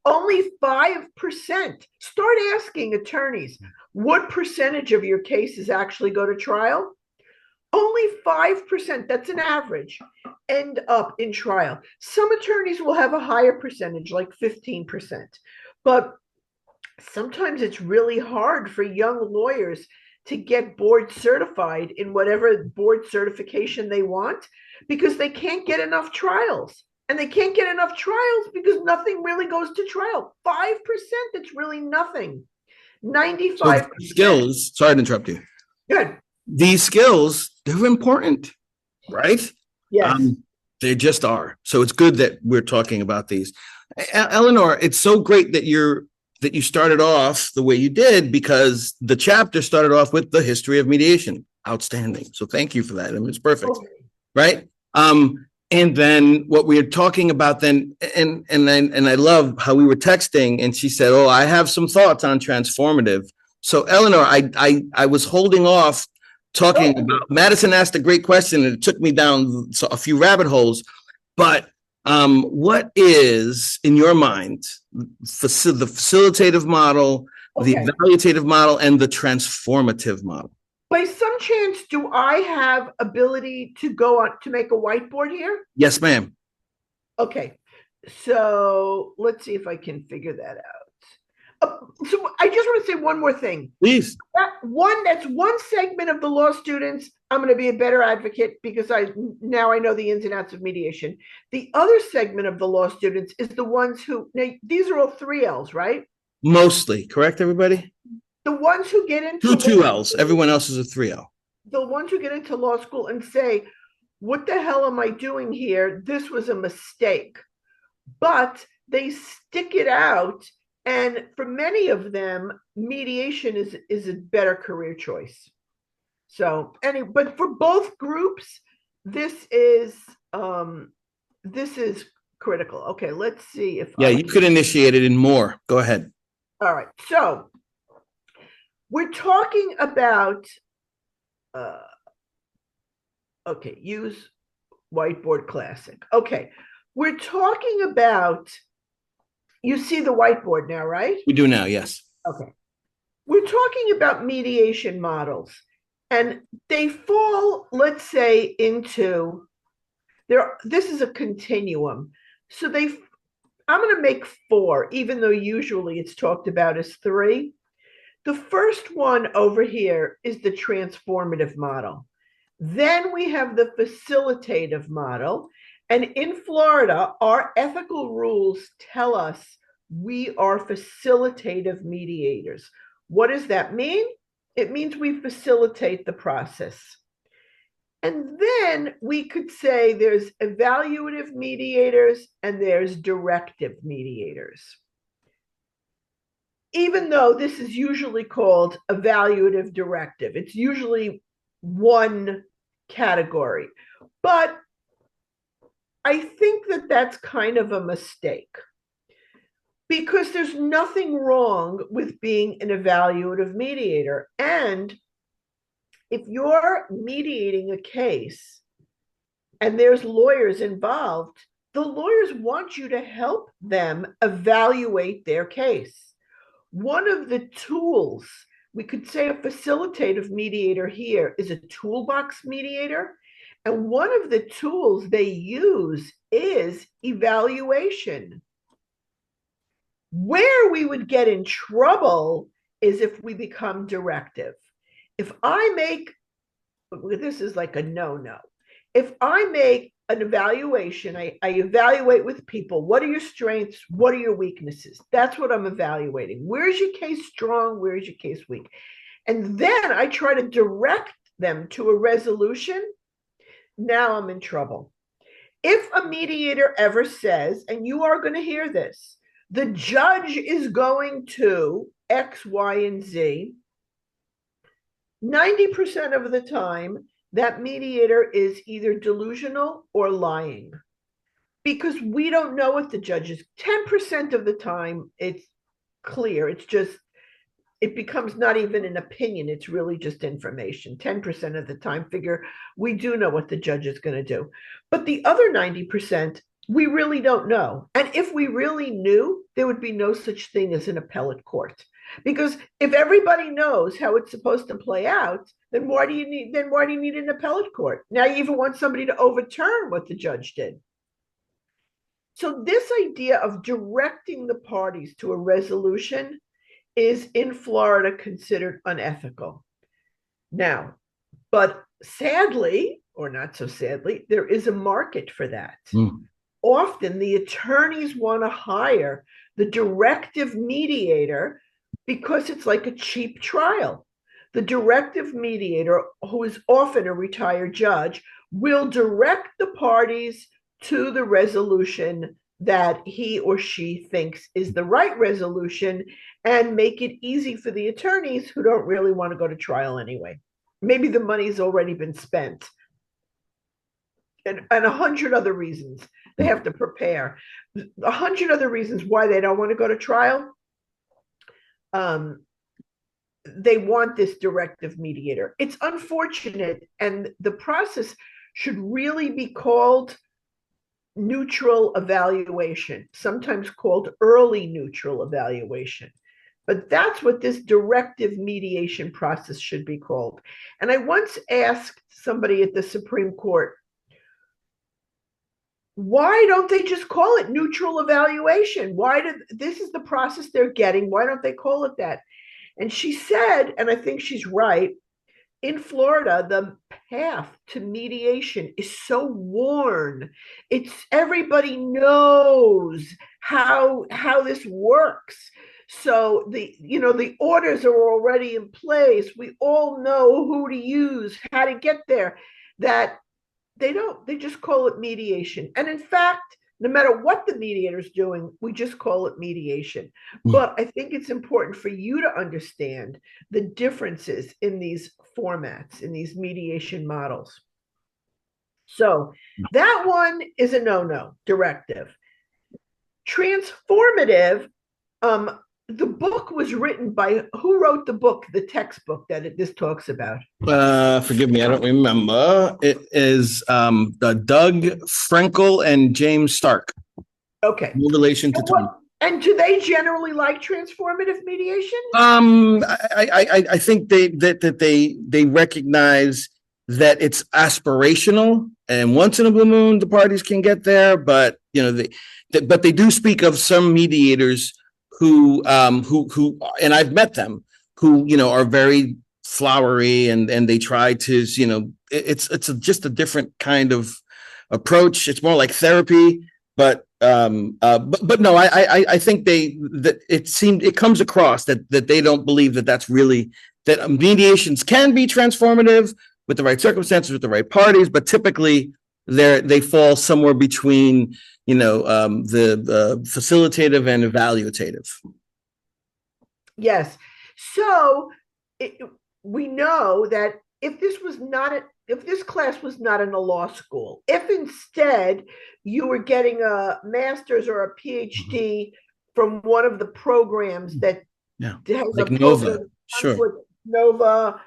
Only 5%. Start asking attorneys, what percentage of your cases actually go to trial? Only 5%, that's an average, end up in trial. Some attorneys will have a higher percentage, like 15%. But sometimes it's really hard for young lawyers to get board certified in whatever board certification they want because they can't get enough trials. And they can't get enough trials because nothing really goes to trial. 5%, that's really nothing. 95%. So skills, sorry to interrupt you. Good. These skills, they're important, right? Yes. They just are. So it's good that we're talking about these. Elinor, it's so great that you started off the way you did because the chapter started off with the history of mediation. Outstanding. So thank you for that. I mean, it's perfect, right? And then what we were talking about then, and I love how we were texting, and she said, "Oh, I have some thoughts on transformative." So Elinor, I was holding off talking about. Madison asked a great question, and it took me down a few rabbit holes. But what is, in your mind, the facilitative model, the evaluative model, and the transformative model? By some chance, do I have ability to go on to make a whiteboard here? Yes, ma'am. Okay, so let's see if I can figure that out. So I just want to say one more thing. Please. That's one segment of the law students. I'm going to be a better advocate because now I know the ins and outs of mediation. The other segment of the law students is the ones who, now, these are all 3Ls, right? Mostly, correct, everybody? The ones who get into two Ls. Everyone else is a 3L. The ones who get into law school and say, what the hell am I doing here? This was a mistake. But they stick it out. And for many of them, mediation is a better career choice. So but for both groups, this is critical. Okay, let's see if you could initiate it in more. Go ahead. All right. So we're talking about use whiteboard classic. Okay. We're talking about, you see the whiteboard now, right? We do now, yes. Okay. We're talking about mediation models, and they fall, let's say, into this is a continuum. So I'm going to make 4, even though usually it's talked about as 3. The first one over here is the transformative model. Then we have the facilitative model. And in Florida, our ethical rules tell us we are facilitative mediators. What does that mean? It means we facilitate the process. And then we could say there's evaluative mediators and there's directive mediators. Even though this is usually called evaluative directive, it's usually one category. But I think that that's kind of a mistake because there's nothing wrong with being an evaluative mediator. And if you're mediating a case and there's lawyers involved, the lawyers want you to help them evaluate their case. One of the tools, we could say a facilitative mediator here is a toolbox mediator. And one of the tools they use is evaluation. Where we would get in trouble is if we become directive. If I make, this is like a no-no. If I make an evaluation, I evaluate with people, what are your strengths? What are your weaknesses? That's what I'm evaluating. Where's your case strong? Where's your case weak? And then I try to direct them to a resolution. Now I'm in trouble. If a mediator ever says, and you are going to hear this, the judge is going to X, Y, and Z, 90% of the time, that mediator is either delusional or lying, because we don't know what the judge is. 10% of the time, it's clear. It's just, it becomes not even an opinion. It's really just information. 10% of the time, figure we do know what the judge is going to do. But the other 90%, we really don't know. And if we really knew, there would be no such thing as an appellate court. Because if everybody knows how it's supposed to play out, then why do you need an appellate court? Now you even want somebody to overturn what the judge did. So this idea of directing the parties to a resolution is in Florida considered unethical. Now, but sadly, or not so sadly, there is a market for that. Often the attorneys want to hire the directive mediator because it's like a cheap trial. The directive mediator, who is often a retired judge, will direct the parties to the resolution that he or she thinks is the right resolution and make it easy for the attorneys who don't really want to go to trial anyway. Maybe the money's already been spent. And 100 other reasons they have to prepare. 100 other reasons why they don't want to go to trial. They want this directive mediator. It's unfortunate, and the process should really be called neutral evaluation, sometimes called early neutral evaluation. But that's what this directive mediation process should be called. And I once asked somebody at the Supreme Court, why don't they just call it neutral evaluation? This is the process they're getting. Why don't they call it that? And she said, and I think she's right, in Florida, the path to mediation is so worn. It's everybody knows how this works. So the orders are already in place. We all know who to use, how to get there. That they just call it mediation. And in fact, no matter what the mediator is doing, we just call it mediation. But I think it's important for you to understand the differences in these formats, in these mediation models. So that one is a no-no, directive. Transformative, the book was written by, who wrote the book, the textbook that this talks about? Forgive me, I don't remember. It is Doug Frankel and James Stark. Okay. No relation to Tony. And do they generally like transformative mediation? I think they recognize that it's aspirational, and once in a blue moon the parties can get there. But but they do speak of some mediators who and I've met them, who are very flowery and they try to it's just a different kind of approach. It's more like therapy, but no, I think it comes across that they don't believe that's really, that mediations can be transformative with the right circumstances, with the right parties, but typically they fall somewhere between the facilitative and evaluative. Yes. So we know that if this class was not in a law school, if instead you were getting a master's or a PhD from one of the programs that has like Nova, sure, Nova,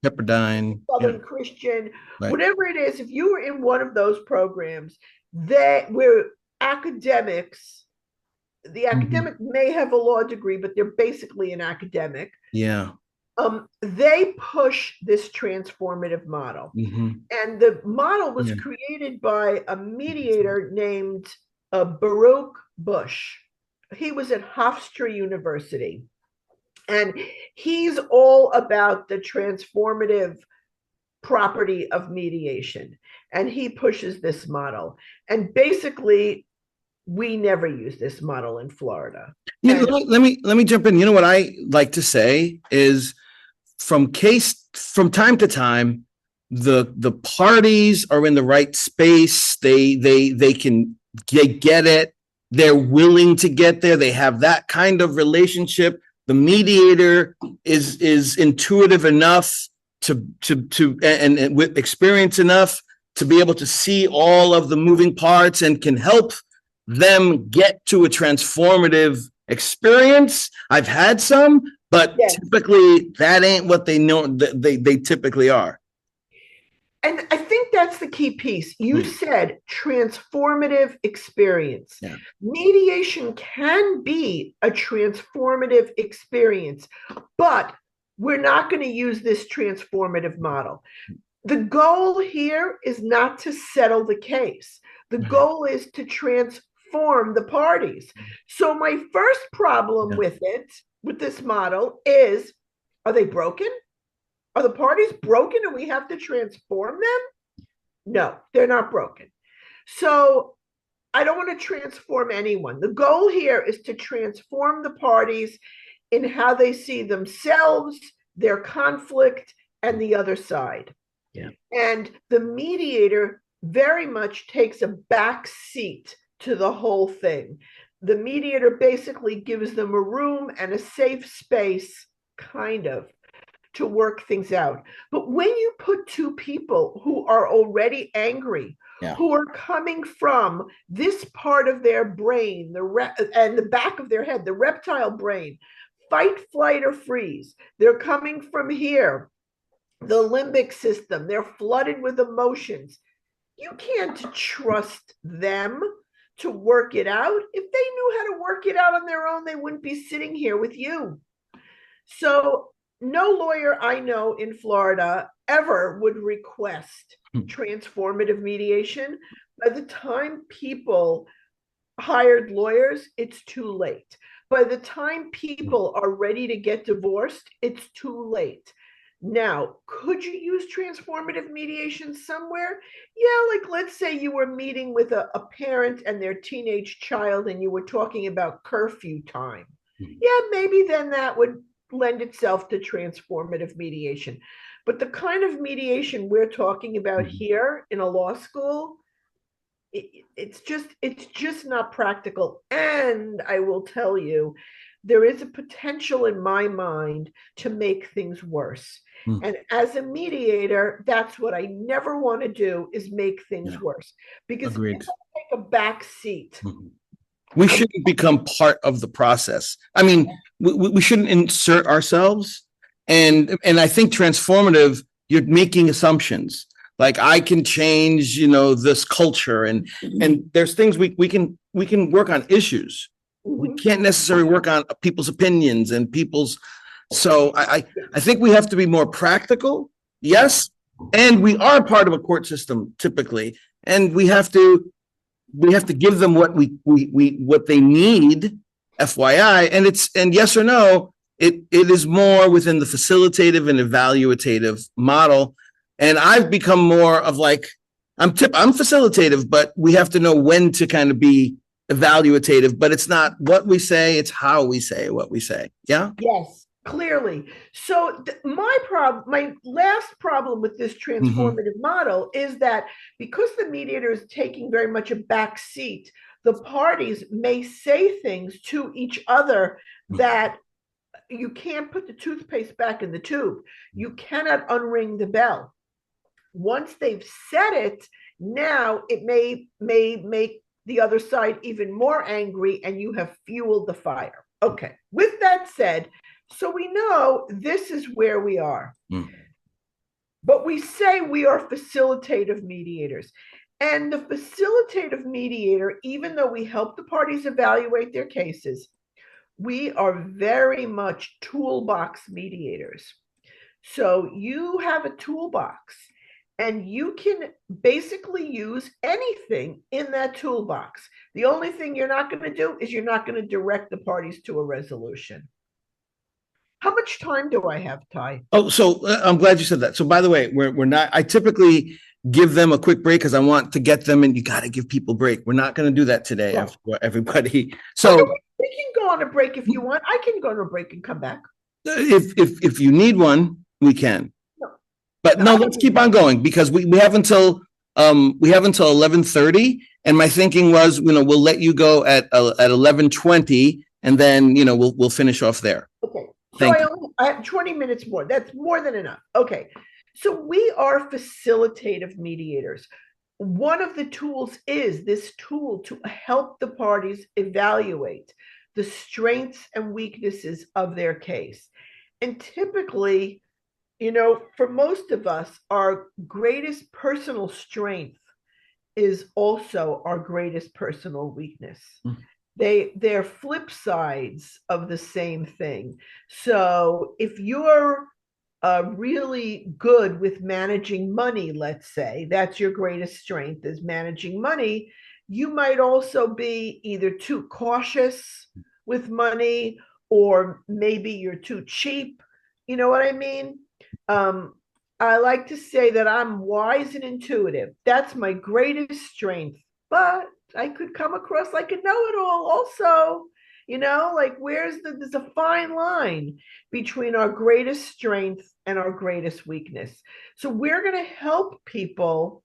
Pepperdine, Southern Christian, right, whatever it is, if you were in one of those programs where academics, the academic may have a law degree, but they're basically an academic. Yeah. They push this transformative model. And the model was created by a mediator named Baruch Bush. He was at Hofstra University. And he's all about the transformative property of mediation. And he pushes this model. And basically, we never use this model in Florida. Let me jump in. What I like to say is, from time to time, the parties are in the right space. They get it. They're willing to get there. They have that kind of relationship the mediator is intuitive enough and with experience enough to be able to see all of the moving parts and can help them get to a transformative experience. I've had some, but Yes. typically that ain't what they know they typically are. And I think that's the key piece. You said transformative experience. Yeah. Mediation can be a transformative experience, but we're not going to use this transformative model. The goal here is not to settle the case. The goal is to transform the parties. So my first problem with this model is, are they broken? Are the parties broken and we have to transform them? No, they're not broken. So I don't want to transform anyone. The goal here is to transform the parties in how they see themselves, their conflict, and the other side. Yeah. And the mediator very much takes a back seat to the whole thing. The mediator basically gives them a room and a safe space, kind of, to work things out. But when you put two people who are already angry, who are coming from this part of their brain, and the back of their head, the reptile brain, fight, flight, or freeze, they're coming from here, the limbic system, they're flooded with emotions. You can't trust them to work it out. If they knew how to work it out on their own, they wouldn't be sitting here with you. So no lawyer I know in Florida ever would request transformative mediation. By the time people hired lawyers, it's too late. By the time people are ready to get divorced, it's too late. Now, could you use transformative mediation somewhere? Yeah, like let's say you were meeting with a parent and their teenage child and you were talking about curfew time. Yeah, maybe then that would lend itself to transformative mediation. But the kind of mediation we're talking about here in a law school, it's just not practical. And I will tell you, there is a potential in my mind to make things worse. And as a mediator, that's what I never want to do, is make things worse. Because if I take a back seat, we shouldn't become part of the process. I mean, we shouldn't insert ourselves. And I think transformative, you're making assumptions. Like I can change, this culture, and there's things we can work on issues. We can't necessarily work on people's opinions and people's. So I think we have to be more practical. Yes, and we are part of a court system typically, and we have to give them what what they need, FYI, and yes or no, it is more within the facilitative and evaluative model. And I've become more of like, I'm facilitative, but we have to know when to kind of be evaluative, but it's not what we say, it's how we say what we say. Yeah. Yes, clearly. So my last problem with this transformative model is that because the mediator is taking very much a back seat, the parties may say things to each other that you can't put the toothpaste back in the tube. You cannot unring the bell. Once they've said it, now it may make the other side even more angry, and you have fueled the fire. Okay, with that said, so we know this is where we are. But we say we are facilitative mediators. And the facilitative mediator, even though we help the parties evaluate their cases, we are very much toolbox mediators. So you have a toolbox, and you can basically use anything in that toolbox. The only thing you're not going to do is you're not going to direct the parties to a resolution. How much time do I have, Ty? Oh, so I'm glad you said that. So by the way, we're not, I typically give them a quick break because I want to get them, and you got to give people break. We're not going to do that today, everybody. So we can go on a break if you want. I can go on a break and come back. If you need one, we can. But no, let's keep on going because we have until 11:30, and my thinking was, we'll let you go at 11:20, and then we'll finish off there. Okay. So Thank you. I have 20 minutes more. That's more than enough. Okay. So we are facilitative mediators. One of the tools is this tool to help the parties evaluate the strengths and weaknesses of their case. And typically, for most of us, our greatest personal strength is also our greatest personal weakness. They're flip sides of the same thing. So if you're really good with managing money, let's say that's your greatest strength is managing money, you might also be either too cautious with money, or maybe you're too cheap. You know what I mean? I like to say that I'm wise and intuitive. That's my greatest strength, but I could come across like a know-it-all also. Like there's a fine line between our greatest strength and our greatest weakness. So we're going to help people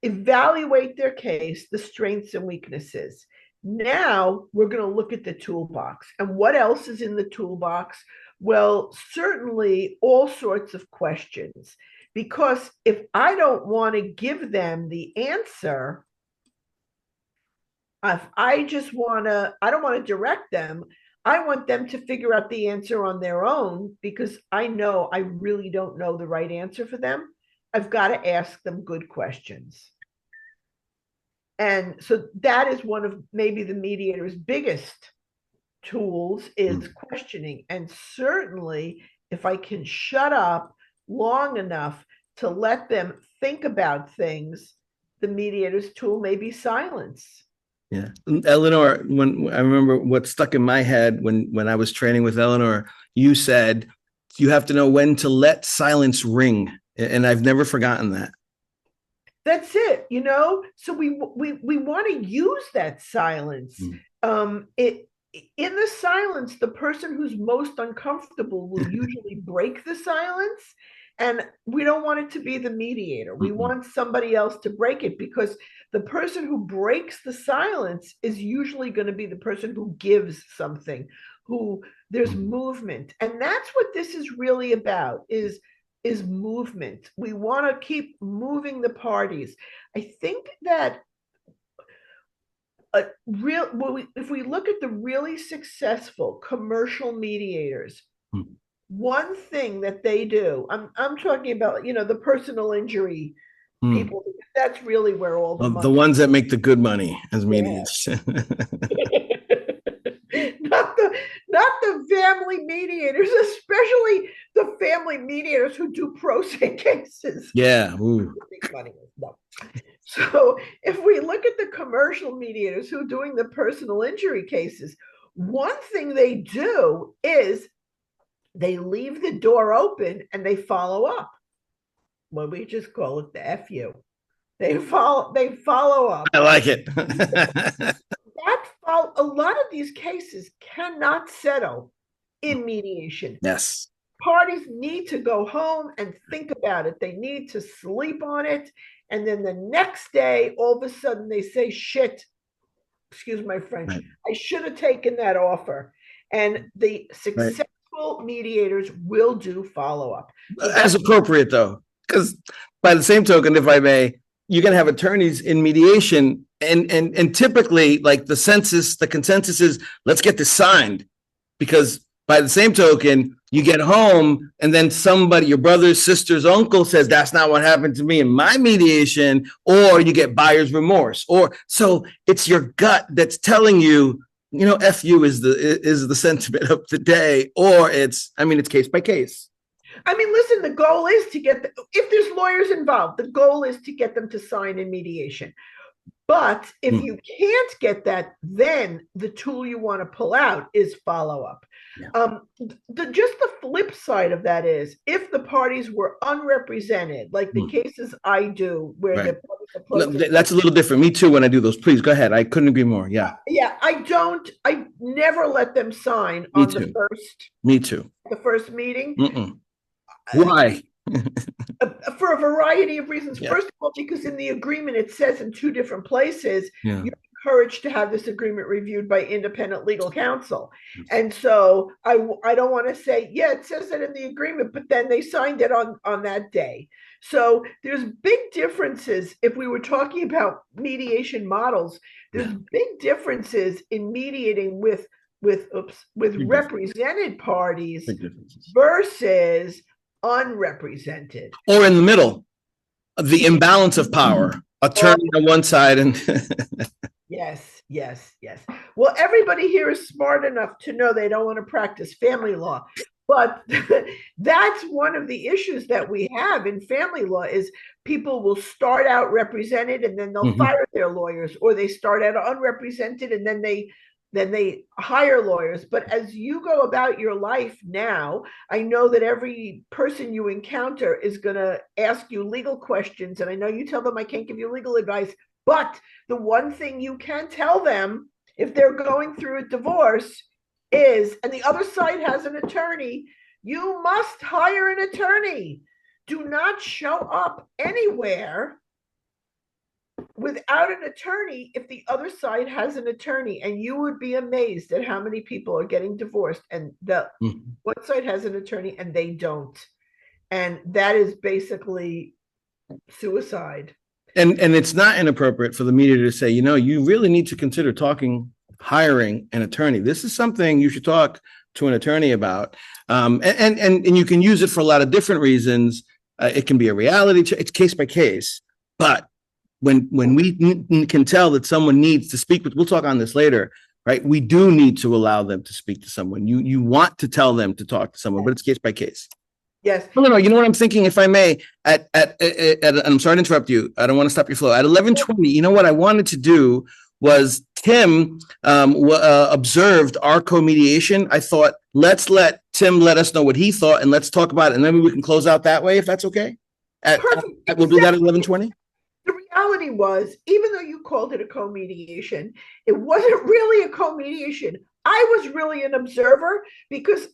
evaluate their case, the strengths and weaknesses. Now we're going to look at the toolbox. And what else is in the toolbox? Well, certainly all sorts of questions. Because if I don't want to give them the answer, if I don't want to direct them. I want them to figure out the answer on their own, because I know I really don't know the right answer for them. I've got to ask them good questions. And so that is one of maybe the mediator's biggest tools is questioning. And certainly if I can shut up long enough to let them think about things, the mediator's tool may be silence. Yeah. Elinor, when I remember what stuck in my head when I was training with Elinor, you said you have to know when to let silence ring. And I've never forgotten that. That's it, So we want to use that silence. In the silence, the person who's most uncomfortable will usually break the silence. And we don't want it to be the mediator. We want somebody else to break it, because the person who breaks the silence is usually going to be the person who gives something, who there's movement. And that's what this is really about, is movement. We want to keep moving the parties. I think that if we look at the really successful commercial mediators, one thing that they do, I'm talking about, the personal injury people. That's really where all the money, the ones that make the good money as mediators. Not the family mediators, especially the family mediators who do pro se cases. Yeah. No. So if we look at the commercial mediators who are doing the personal injury cases, one thing they do is they leave the door open and they follow up. Well, we just call it the FU. They follow up. I like it. A lot of these cases cannot settle in mediation. Yes. Parties need to go home and think about it. They need to sleep on it. And then the next day, all of a sudden they say, shit, excuse my French, right. I should have taken that offer. And the successful mediators will do follow-up. As appropriate, though, because by the same token, if I may, you're going to have attorneys in mediation, and typically, like the consensus is, let's get this signed, because by the same token, you get home and then somebody, your brother, sister's uncle says, that's not what happened to me in my mediation, or you get buyer's remorse, or so it's your gut that's telling you, FU is the sentiment of the day, or it's case by case. Listen, the goal is to if there's lawyers involved, the goal is to get them to sign in mediation. But if you can't get that, then the tool you want to pull out is follow-up. Yeah. Just the flip side of that is, if the parties were unrepresented, like the cases I do, where that's a little different. Me too. When I do those, please go ahead. I couldn't agree more. Yeah. Yeah. I never let them sign on the first. Me too. The first meeting. Why? For a variety of reasons. Yeah. First of all, because in the agreement it says in two different places, you're encouraged to have this agreement reviewed by independent legal counsel. And so I don't want to say, yeah, it says that in the agreement, but then they signed it on that day. So there's big differences. If we were talking about mediation models, there's big differences in mediating with represented parties versus unrepresented. Or in the middle, the imbalance of power, attorney on one side and Yes. Well, everybody here is smart enough to know they don't want to practice family law. But that's one of the issues that we have in family law is people will start out represented and then they'll fire their lawyers, or they start out unrepresented and then they hire lawyers. But as you go about your life now, I know that every person you encounter is going to ask you legal questions. And I know you tell them I can't give you legal advice, but the one thing you can tell them if they're going through a divorce is, and the other side has an attorney, you must hire an attorney. Do not show up anywhere without an attorney if the other side has an attorney. And you would be amazed at how many people are getting divorced and the one side has an attorney and they don't. And that is basically suicide. And it's not inappropriate for the mediator to say, you know, you really need to consider hiring an attorney. This is something you should talk to an attorney about. And you can use it for a lot of different reasons. It can be a reality check. It's case by case. But when we can tell that someone needs to speak with, we'll talk on this later, right? We do need to allow them to speak to someone. You want to tell them to talk to someone, but it's case by case. Yes. No, you know what I'm thinking, if I may, at I'm sorry to interrupt you. I don't want to stop your flow. At 11:20, you know what I wanted to do was Tim observed our co-mediation. I thought, let's let Tim let us know what he thought and let's talk about it. And then we can close out that way, if that's okay. We'll do that at 11:20. The reality was, even though you called it a co-mediation, it wasn't really a co-mediation. I was really an observer because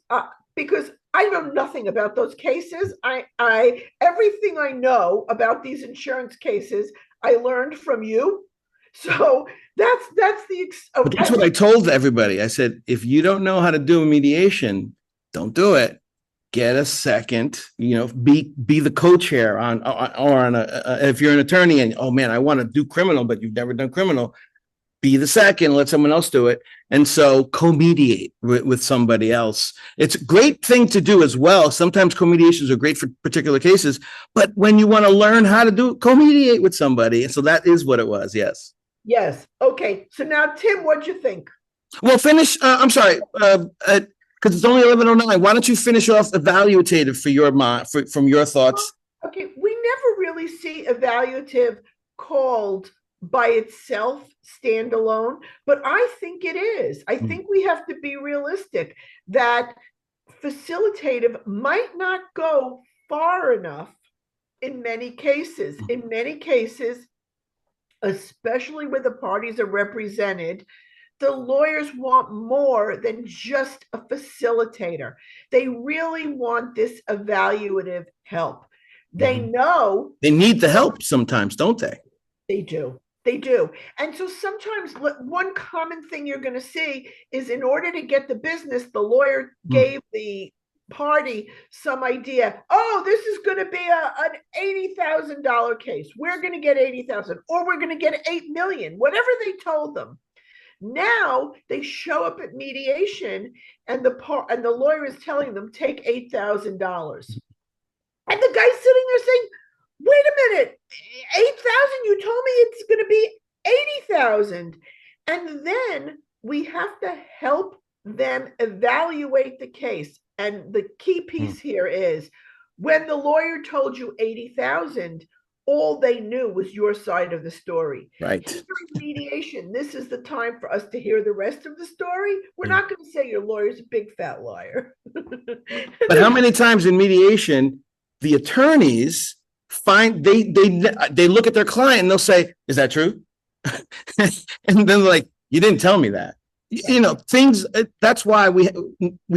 I know nothing about those cases. Everything I know about these insurance cases, I learned from you. So that's what I told everybody. I said, if you don't know how to do a mediation, don't do it. Get a second, be the co-chair on if you're an attorney and, oh man, I want to do criminal, but you've never done criminal, be the second, let someone else do it. And so co-mediate with somebody else. It's a great thing to do as well. Sometimes co-mediations are great for particular cases, but when you want to learn how to do it, co-mediate with somebody. And so that is what it was. Yes. Yes. Okay. So now, Tim, what'd you think? Well, finish. I'm sorry. Because it's only 11:09. Why don't you finish off evaluative from your thoughts? Okay. We never really see evaluative called by itself standalone, but I think it is. I think we have to be realistic that facilitative might not go far enough in many cases. In many cases, especially where the parties are represented, the lawyers want more than just a facilitator. They really want this evaluative help. They know they need the help sometimes, don't they? They do. They do. And so sometimes one common thing you're going to see is, in order to get the business, the lawyer gave the party some idea. Oh, this is going to be an $80,000 case. We're going to get 80,000, or we're going to get 8 million, whatever they told them. Now they show up at mediation and the lawyer is telling them, take $8,000. And the guy's sitting there saying, wait a minute, 8,000? You told me it's going to be 80,000. And then we have to help them evaluate the case. And the key piece here is, when the lawyer told you 80,000, all they knew was your side of the story. Right. During mediation, this is the time for us to hear the rest of the story. We're not going to say your lawyer's a big fat liar. But how many times in mediation, the attorneys they look at their client and they'll say, is that true? And then they're like, you didn't tell me that. Things. That's why we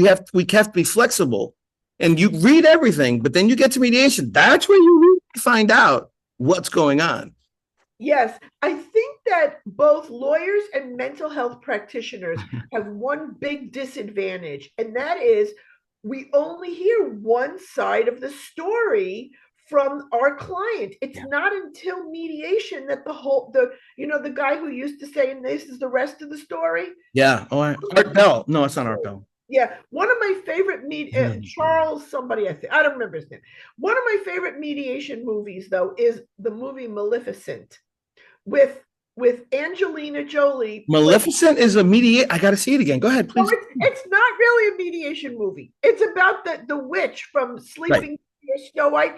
have to be flexible. And you read everything, but then you get to mediation. That's where you really find out what's going on. Yes, I think that both lawyers and mental health practitioners have one big disadvantage, and that is we only hear one side of the story from our client. It's Yeah. not until mediation that the guy who used to say, and this is the rest of the story. Yeah. Oh, Art Bell. No, it's not Art Bell. Yeah, one of my favorite Mhm. Charles somebody, I don't remember his name. One of my favorite mediation movies though is the movie Maleficent with Angelina Jolie. Maleficent is a mediate. I got to see it again. Go ahead, No, please. it's not really a mediation movie. It's about the witch from Sleeping Beauty, Snow White,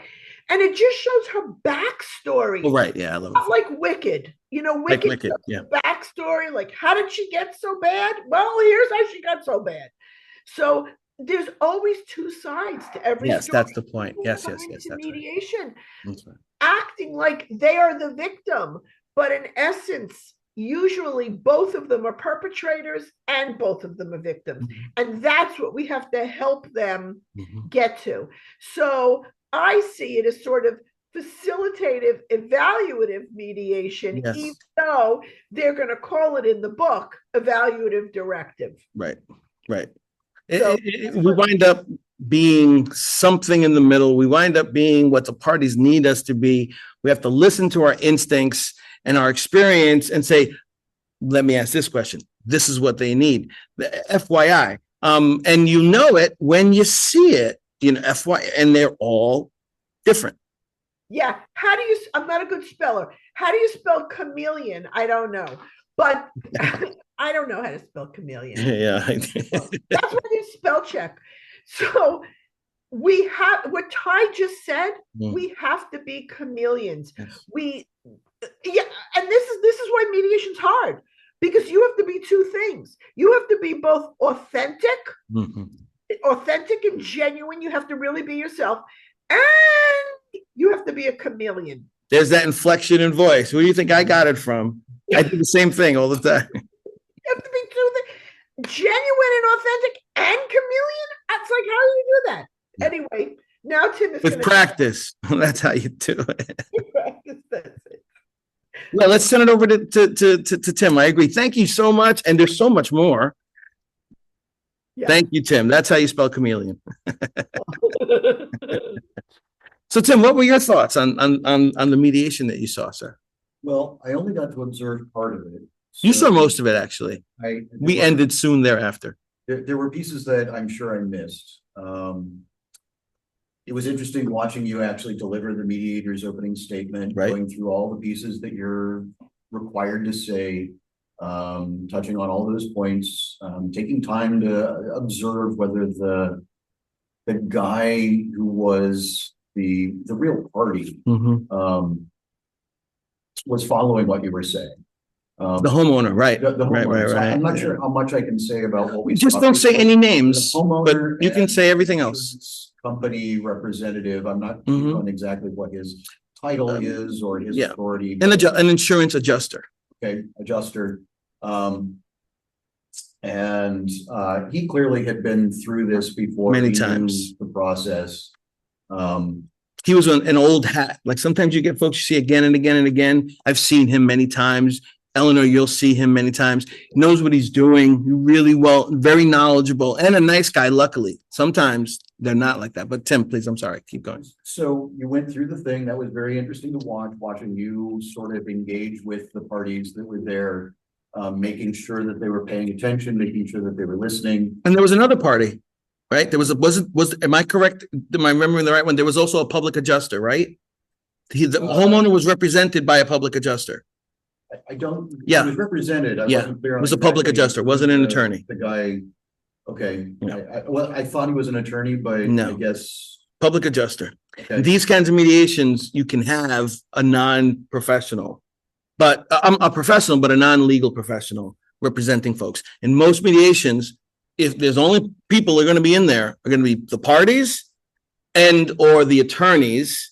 and it just shows her backstory. Oh, right. Yeah, I love Not it. like Wicked. Like Wicked, yeah. Backstory, like how did she get so bad? Well, here's how she got so bad. So there's always two sides to every Yes, story. that's the point. Yes, yes, yes. To That's right. mediation, That's right. acting like they are the victim, but in essence, usually both of them are perpetrators and both of them are victims. Mhm. And that's what we have to help them Mhm. get to. So I see it as sort of facilitative, evaluative mediation, Yes. even though they're going to call it in the book evaluative directive. Right. Right. So We wind up being something in the middle. We wind up being what the parties need us to be. We have to listen to our instincts and our experience and say, let me ask this question. This is what they need. The FYI. And you know it when you see it, FYI, and they're all different. yeah, I'm not a good speller. How do you spell chameleon? I don't know. But I don't know how to spell chameleon. Yeah. That's why you spell check. So what Ty just said, we have to be chameleons. Yes. And this is why mediation's hard, because you have to be two things. You have to be both authentic and genuine. You have to really be yourself, and you have to be a chameleon. There's that inflection in voice. Where do you think I got it from? I do the same thing all the time. You have to be two things, genuine and authentic and chameleon. It's like, how do you do that? Yeah. Anyway, now Tim is With practice. That's how you do it. practice. That's it. Well, let's send it over to Tim. I agree. Thank you so much. And there's so much more. Yeah. Thank you, Tim. That's how you spell chameleon. So, Tim, what were your thoughts on the mediation that you saw, sir? Well, I only got to observe part of it. You saw most of it, actually. We ended soon thereafter. There were pieces that I'm sure I missed. It was interesting watching you actually deliver the mediator's opening statement, Right. going through all the pieces that you're required to say, touching on all those points, taking time to observe whether the guy who was the real party was following what you were saying. The homeowner, right? The homeowner. Right. So I'm not sure how much I can say about what we Just saw don't say before. any names, The homeowner but you can and say everything else. Company representative. I'm not Mhm. sure exactly what his title is or his yeah. authority. An insurance adjuster. Okay, adjuster. And he clearly had been through this before. Many He knew times. the process. He was an old hat. Like sometimes you get folks you see again and again and again. I've seen him many times. Elinor, you'll see him many times. He knows what he's doing really well, very knowledgeable, and a nice guy, luckily. Sometimes they're not like that. But Tim, please, I'm sorry. Keep going. So you went through the thing. That was very interesting to watching you sort of engage with the parties that were there, making sure that they were paying attention, making sure that they were listening. And there was another party, right? There was am I correct? Am I remembering the right one? There was also a public adjuster, right? The homeowner was represented by a public adjuster. I don't. Yeah. It was represented. I Yeah. wasn't clear on It was a public exactly adjuster, wasn't an attorney. The guy. Okay. Yeah. I thought he was an attorney, but No. I guess. Public adjuster. Okay. These kinds of mediations, you can have a non-professional, but a professional, but a non-legal professional representing folks. In most mediations, if there's only people that are going to be in there, are going to be the parties and or the attorneys,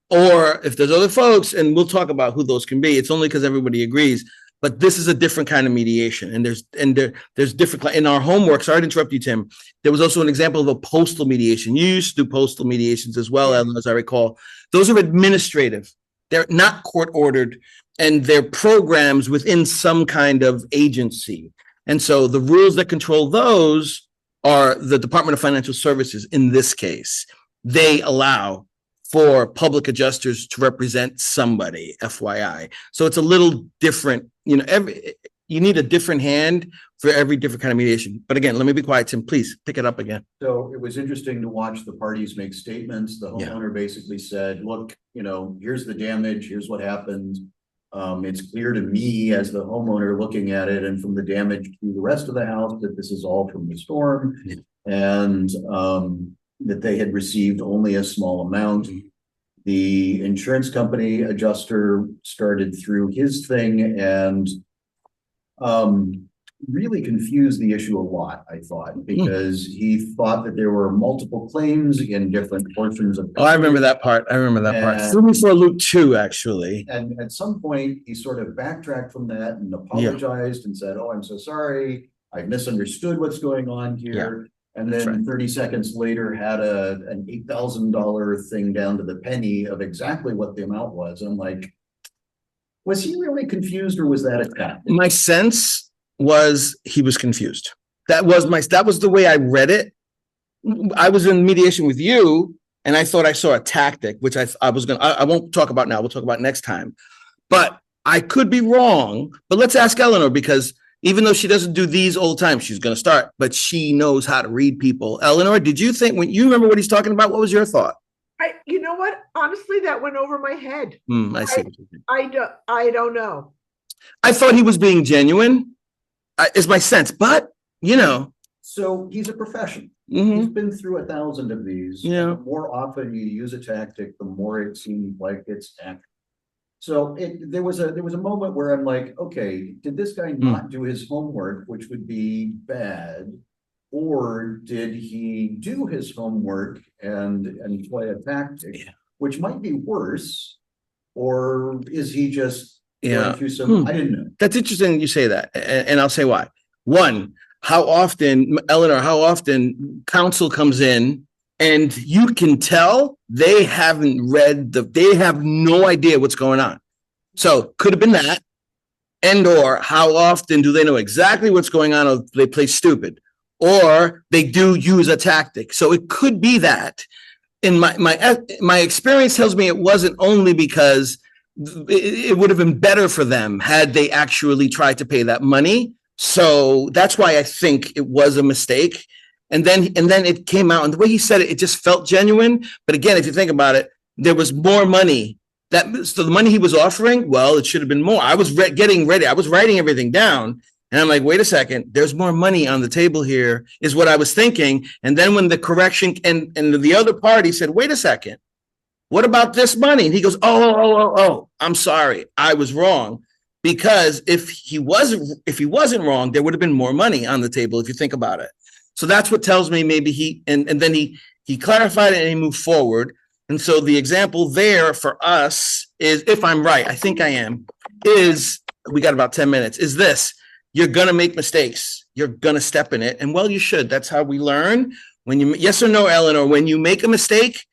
or if there's other folks, and we'll talk about who those can be. It's only because everybody agrees. But this is a different kind of mediation, and there's different in our homework. Sorry to interrupt you, Tim. There was also an example of a postal mediation. You used to do postal mediations as well, as I recall. Those are administrative. They're not court ordered, and they're programs within some kind of agency. And so the rules that control those are the Department of Financial Services. In this case, they allow for public adjusters to represent somebody, FYI. So it's a little different, you know, you need a different hand for every different kind of mediation. But again, let me be quiet, Tim, please pick it up again. So it was interesting to watch the parties make statements. The homeowner basically said, look, you know, here's the damage, here's what happened. It's clear to me as the homeowner looking at it and from the damage to the rest of the house that this is all from the storm, and that they had received only a small amount. The insurance company adjuster started through his thing and really confused the issue a lot, I thought, because he thought that there were multiple claims in different portions of. Oh, I remember that part. I remember that part. Threw me for a loop too, actually. And at some point, he sort of backtracked from that and apologized and said, "Oh, I'm so sorry. I misunderstood what's going on here." And then 30 seconds later had an $8,000 thing down to the penny of exactly what the amount was. I'm like, was he really confused, or was that a tactic? My sense was he was confused. That was the way I read it. I was in mediation with you, and I thought I saw a tactic, which I won't talk about now. We'll talk about next time. But I could be wrong. But let's ask Elinor, because even though she doesn't do these all the time, she's going to start, but she knows how to read people. Elinor, did you think, when you remember what he's talking about, what was your thought? You know what? Honestly, that went over my head. I see. I don't know. I thought he was being genuine, is my sense, but you know. So he's a professional. He's been through 1,000 of these. Yeah. The more often you use a tactic, the more it seems like it's accurate. So there was a moment where I'm like, okay, did this guy not do his homework, which would be bad, or did he do his homework and play a tactic, which might be worse, or is he just going through some? I didn't know. That's interesting you say that, and I'll say why. One, Elinor, how often counsel comes in and you can tell they haven't read they have no idea what's going on. So could have been that, and or how often do they know exactly what's going on, or they play stupid, or they do use a tactic. So it could be that. In my experience tells me it wasn't only because it would have been better for them had they actually tried to pay that money. So that's why I think it was a mistake. And then it came out, and the way he said it, it just felt genuine. But again, if you think about it, there was more money. So the money he was offering, well, it should have been more. I was getting ready. I was writing everything down, and I'm like, wait a second, there's more money on the table here, is what I was thinking. And then when the correction and the other party said, wait a second, what about this money? And he goes, oh, I'm sorry, I was wrong. Because if he wasn't wrong, there would have been more money on the table, if you think about it. So that's what tells me maybe and then he clarified it and he moved forward. And so the example there for us is, if I'm right, I think I am, is, we got about 10 minutes, is this: you're going to make mistakes. You're going to step in it. And well, you should. That's how we learn. Yes or no, Elinor, when you make a mistake,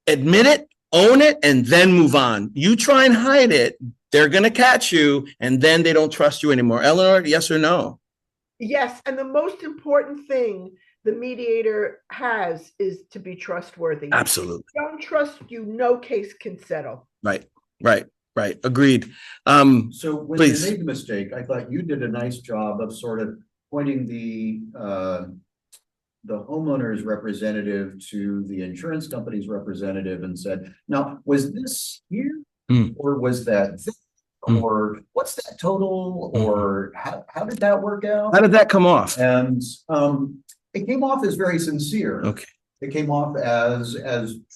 admit it, own it, and then move on. You try and hide it, they're going to catch you, and then they don't trust you anymore. Elinor, yes or no? Yes, and the most important thing the mediator has is to be trustworthy. Absolutely. If they don't trust you, no case can settle. Right. Agreed. So when please. you made the mistake, I thought you did a nice job of sort of pointing the homeowner's representative to the insurance company's representative and said, now, was this here? Or was that this? Or what's that total? Or how did that work out? How did that come off? And it came off as very sincere. Okay. It came off as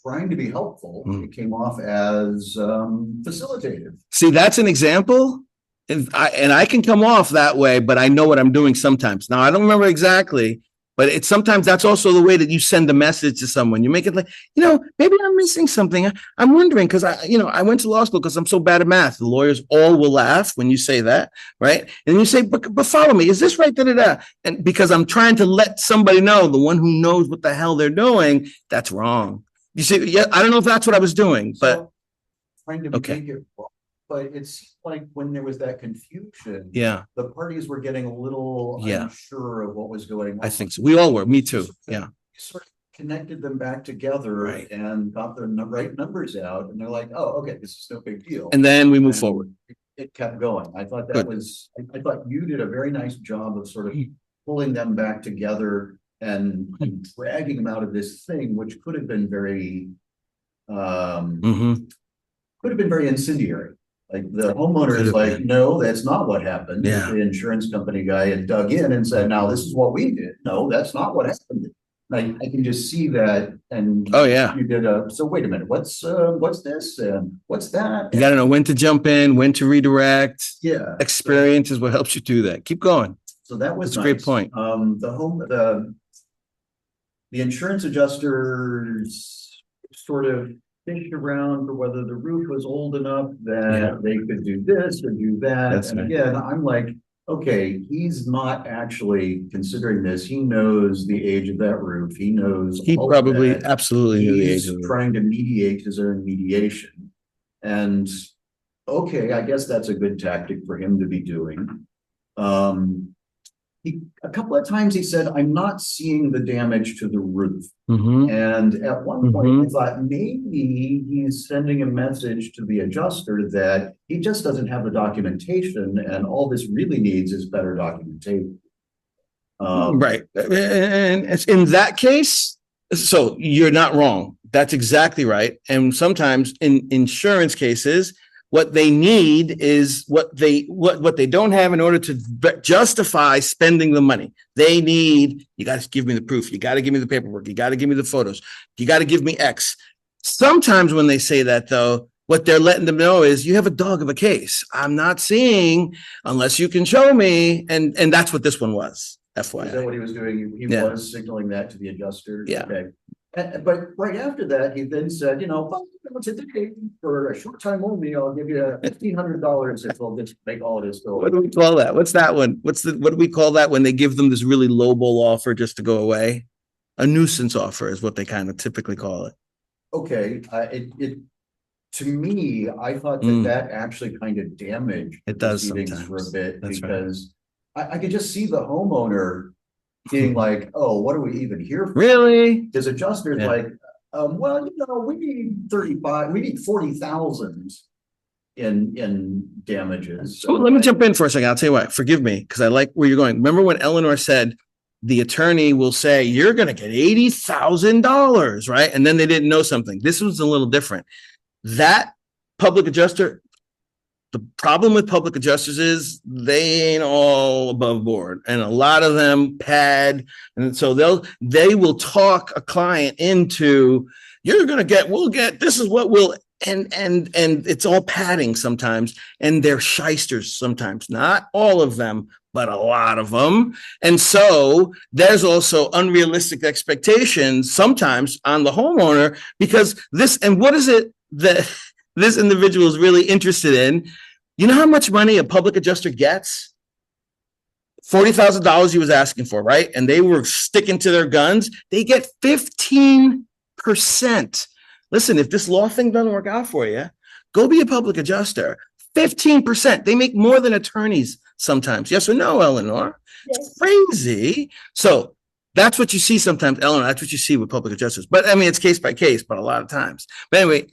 trying to be helpful. It came off as facilitative. See, that's an example. And I can come off that way, but I know what I'm doing sometimes. Now, I don't remember exactly, but it's sometimes that's also the way that you send a message to someone. You make it like, maybe I'm missing something. I'm wondering, because I went to law school because I'm so bad at math. The lawyers all will laugh when you say that, right? And you say, but follow me. Is this right? Da-da-da. And because I'm trying to let somebody know, the one who knows what the hell they're doing, that's wrong. You see, I don't know if that's what I was doing, but trying to Okay. make it wrong, but it seemed like when there was that confusion, Yeah, the parties were getting a little Yeah. unsure of what was going on. I think so. We all were. Me too. Yeah. Sort of connected them back together Right. and got the right numbers out, and they're like, "Oh, okay, this is no big deal." And then we move And forward. It kept going. I thought that Good. was. I thought you did a very nice job of sort of pulling them back together and dragging them out of this thing, which could have been very, Mm-hmm. could have been very incendiary. Like the homeowner Could is have like, been. no, that's not what happened. Yeah. The insurance company guy had dug in and said, now this is what we did. No, that's not what happened. I can just see that. And Oh, yeah. you did so wait a minute, what's this and what's that? You got to know when to jump in, when to redirect. Yeah. Experience is what helps you do that. Keep going. So that was That's a great nice. point. The insurance adjusters sort of fished around for whether the roof was old enough that they could do this or do that. That's And right. again, I'm like, okay, he's not actually considering this. He knows the age of that roof. He knows He all of probably that. absolutely knew the age He's of the trying to mediate his own mediation. And okay, I guess that's a good tactic for him to be doing. A couple of times he said, I'm not seeing the damage to the roof. Mm-hmm. And at one point I thought maybe he's sending a message to the adjuster that he just doesn't have the documentation and all this really needs is better documentation. Right. And it's in that case, so you're not wrong. That's exactly right. And sometimes in insurance cases, what they need is what they don't have in order to justify spending the money. They need, you got to give me the proof. You got to give me the paperwork. You got to give me the photos. You got to give me X. Sometimes when they say that, though, what they're letting them know is you have a dog of a case. I'm not seeing unless you can show me. And that's what this one was. FYI. Is that what he was doing? He was signaling that to the adjuster. Yeah. Okay. But right after that, he then said, today for a short time only, I'll give you $1,500 if we'll just make all of this go. What do we call that? What's that one? What do we call that when they give them this really lowball offer just to go away? A nuisance offer is what they kind of typically call it. Okay, to me, I thought that actually kind of damaged It does proceedings sometimes. for a bit. That's because I could just see the homeowner being like, oh, what are we even here for? Really? His adjuster's like, well, we need 40,000 in damages. So let me jump in for a second. I'll tell you what, forgive me, because I like where you're going. Remember when Elinor said the attorney will say, you're going to get $80,000, right? And then they didn't know something. This was a little different. That public adjuster, the problem with public adjusters is they ain't all above board, and a lot of them pad, and so they will talk a client into, we'll get, this is what we'll, and it's all padding sometimes, and they're shysters sometimes, not all of them, but a lot of them. And so there's also unrealistic expectations sometimes on the homeowner, because what is it that this individual is really interested in? You know how much money a public adjuster gets? $40,000 he was asking for, right? And they were sticking to their guns. They get 15%. Listen, if this law thing doesn't work out for you, go be a public adjuster. 15%. They make more than attorneys sometimes. Yes or no, Elinor? Yes. It's crazy. So that's what you see sometimes, Elinor. That's what you see with public adjusters. But I mean, it's case by case, but a lot of times. But anyway,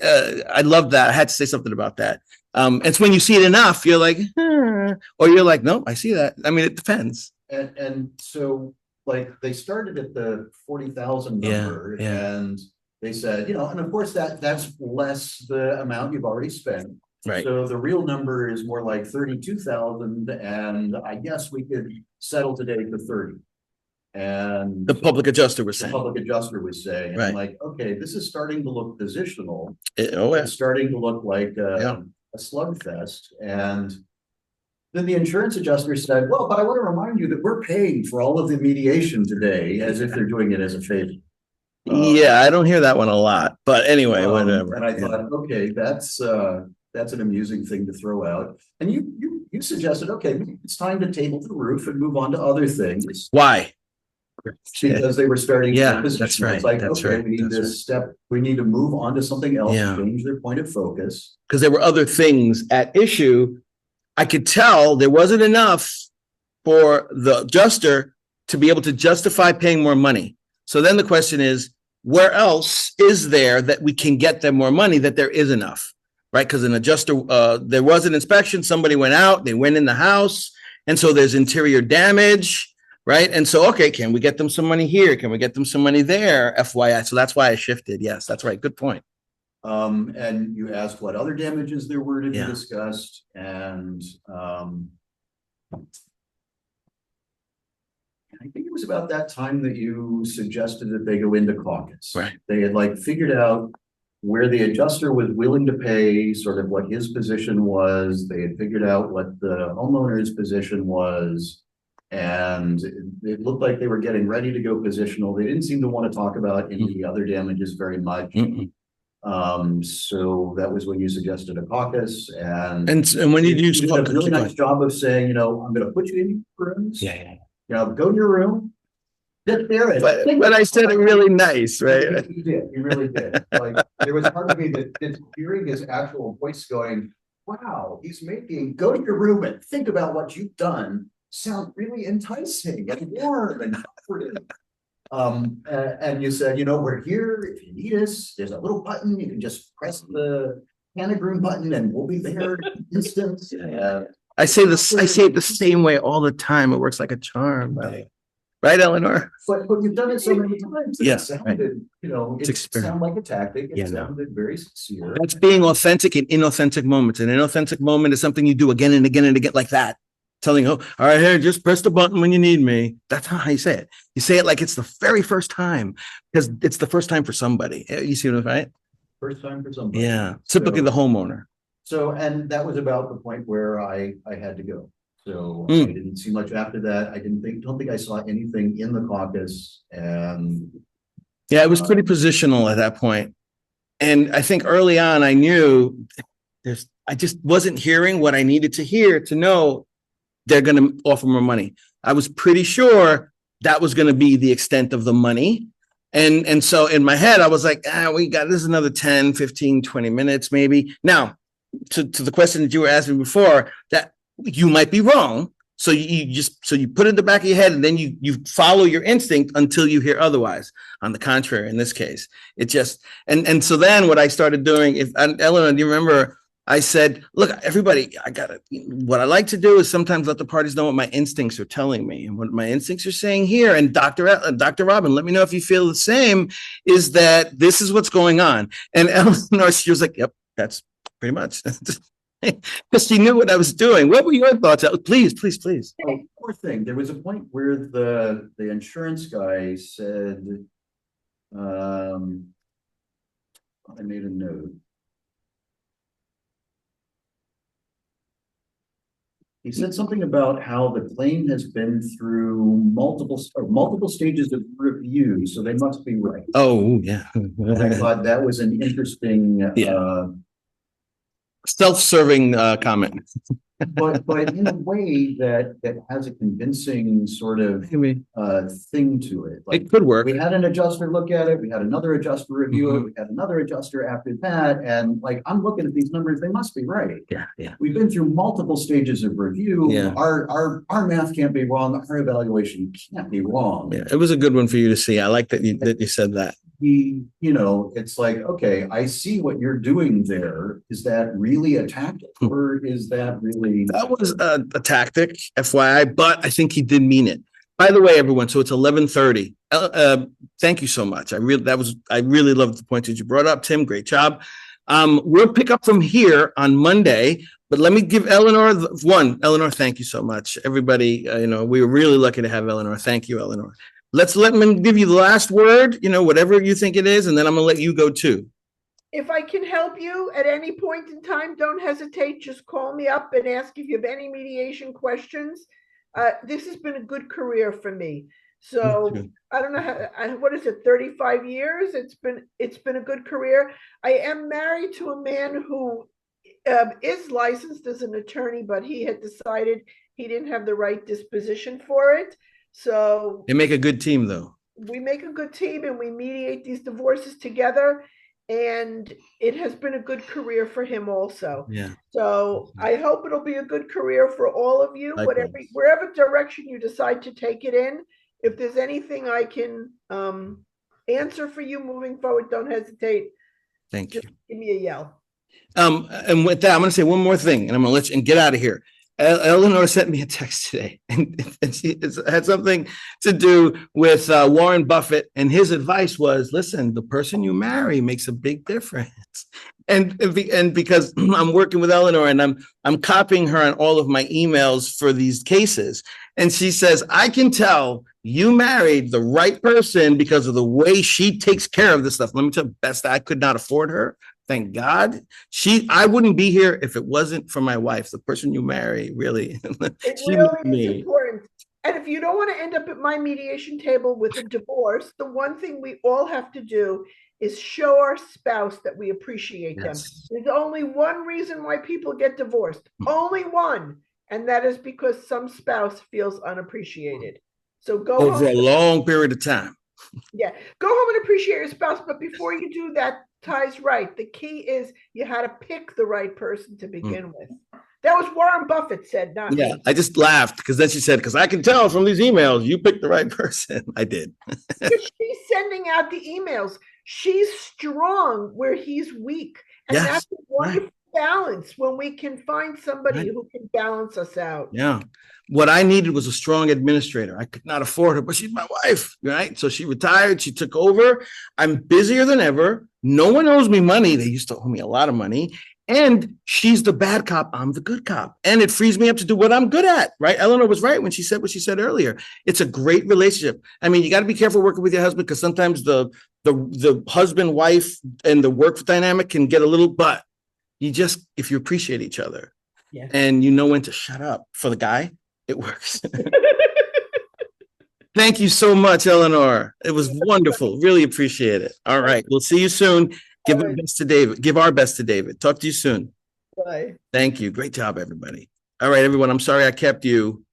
I love that. I had to say something about that. It's when you see it enough, you're like, or you're like, no, I see that. I mean, it depends. And so like they started at the 40,000 number and they said, and of course that's less the amount you've already spent. Right. So the real number is more like 32,000, and I guess we could settle today for 30. And The public adjuster was the saying. public adjuster was saying, and Right. I'm like, okay, this is starting to look positional. Yeah. It's starting to look like a slugfest. And then the insurance adjuster said, well, but I want to remind you that we're paying for all of the mediation today, as if they're doing it as a favor. Yeah, I don't hear that one a lot, but anyway, whatever. And I thought, okay, that's an amusing thing to throw out. And you suggested, okay, maybe it's time to table the roof and move on to other things. Why? because they were starting. Yeah, to position. that's right, It's like, that's okay, right, we need that's to right. step, we need to move on to something else, Yeah. change their point of focus. Because there were other things at issue. I could tell there wasn't enough for the adjuster to be able to justify paying more money. So then the question is, where else is there that we can get them more money, that there is enough, right? Because an adjuster, there was an inspection, somebody went out, they went in the house, and so there's interior damage, right? And so, okay, can we get them some money here? Can we get them some money there? FYI. So that's why I shifted. Yes, that's right. Good point. And you asked what other damages there were to be Yeah. discussed, and I think it was about that time that you suggested that they go into caucus. Right. They had like figured out where the adjuster was willing to pay, sort of what his position was. They had figured out what the homeowner's position was. And it looked like they were getting ready to go positional. They didn't seem to want to talk about any of the other damages very much. So that was when you suggested a caucus, and when did you did a really nice job of saying, you know, I'm going to put you in rooms. Yeah. You know, go to your room. Sit there. But I said it really nice, right? You did. You really did. Like there was part of me that's hearing his actual voice going, "Wow, he's making go to your room and think about what you've done." Sound really enticing and warm and comforting. And you said, you know, we're here. If you need us, there's a little button. You can just press the panic room button and we'll be there in an instant. I say it the same way all the time. It works like a charm. Right, Elinor? But you've done it so many times. Yes. It sounded, you know, it sounded like a tactic. It sounded very sincere. That's being authentic in inauthentic moments. An inauthentic moment is something you do again and again and again, like that. Telling, oh, all right, here, just press the button when you need me. That's not how you say it. You say it like it's the very first time, because it's the first time for somebody. You see what I'm saying? First time for somebody. Yeah. Typically the homeowner. So, and that was about the point where I had to go. So I didn't see much after that. I don't think I saw anything in the caucus. And yeah, it was pretty positional at that point. And I think early on I knew I just wasn't hearing what I needed to hear to know they're going to offer more money. I was pretty sure that was going to be the extent of the money. And so in my head, I was like, this is another 10, 15, 20 minutes, maybe. Now, to the question that you were asking before, that you might be wrong. So you put it in the back of your head and then you follow your instinct until you hear otherwise. On the contrary, in this case, it just, and so then what I started doing, Elinor, do you remember, I said, look, everybody, what I like to do is sometimes let the parties know what my instincts are telling me, and what my instincts are saying here. And Dr. Robin, let me know if you feel the same, is that this is what's going on. And Elinor, she was like, yep, that's pretty much. Because she knew what I was doing. What were your thoughts? Please. Oh, poor thing. There was a point where the insurance guy said, I made a note. He said something about how the claim has been through multiple stages of review, so they must be right. Oh, yeah. I thought that was an interesting, self-serving comment. but in a way that has a convincing sort of thing to it. Like, it could work. We had an adjuster look at it. We had another adjuster review it. We had another adjuster after that. And like, I'm looking at these numbers, they must be right. Yeah. We've been through multiple stages of review. Yeah. Our math can't be wrong. Our evaluation can't be wrong. Yeah, it was a good one for you to see. I like that you said that. It's like, okay, I see what you're doing there. Is that really a tactic, or is that really? That was a tactic, FYI, but I think he did mean it. By the way, everyone, so it's 11:30. Thank you so much. I really loved the points that you brought up, Tim. Great job. We'll pick up from here on Monday, but let me give Elinor Elinor, thank you so much. Everybody, we were really lucky to have Elinor. Thank you, Elinor. Let me give you the last word, whatever you think it is, and then I'm going to let you go too. If I can help you at any point in time, don't hesitate. Just call me up and ask if you have any mediation questions. This has been a good career for me. So I don't know what is it, 35 years? It's been a good career. I am married to a man who is licensed as an attorney, but he had decided he didn't have the right disposition for it. So They make a good team, though. we make a good team and we mediate these divorces together. And it has been a good career for him also. Yeah. So I hope it'll be a good career for all of you, Likewise. wherever direction you decide to take it in. If there's anything I can answer for you moving forward, don't hesitate. Thank you. Just give me a yell. And with that, I'm going to say one more thing, and I'm going to let you and get out of here. Elinor sent me a text today, and she had something to do with Warren Buffett, and his advice was, listen, the person you marry makes a big difference. And because I'm working with Elinor and I'm copying her on all of my emails for these cases, and she says, I can tell you married the right person because of the way she takes care of this stuff. Let me tell you, best, I could not afford her. Thank God. I wouldn't be here if it wasn't for my wife, the person you marry, really. It She really made me. is important. And if you don't want to end up at my mediation table with a divorce, the one thing we all have to do is show our spouse that we appreciate them. Yes. There's only one reason why people get divorced, only one, and that is because some spouse feels unappreciated. So go Over a home. long period of time. Yeah, go home and appreciate your spouse. But before you do that, Ty's right. The key is you had to pick the right person to begin with. That was Warren Buffett said, not Yeah, me. I just laughed because then she said, because I can tell from these emails, you picked the right person. I did. Because she's sending out the emails. She's strong where he's weak. And Yes, that's a wonderful balance when we can find somebody who can balance us out. Yeah. What I needed was a strong administrator. I could not afford her, but she's my wife, right? So she retired. She took over. I'm busier than ever. No one owes me money. They used to owe me a lot of money. And she's the bad cop. I'm the good cop. And it frees me up to do what I'm good at, right? Elinor was right when she said what she said earlier. It's a great relationship. I mean, you got to be careful working with your husband because sometimes the husband, wife, and the work dynamic can get a little, but you just, if you appreciate each other and you know when to shut up for the guy, it works. Thank you so much, Elinor. It was wonderful. Really appreciate it. All right. We'll see you soon. Give our best to David. Give our best to David. Talk to you soon. Bye. Thank you. Great job, everybody. All right, everyone. I'm sorry I kept you.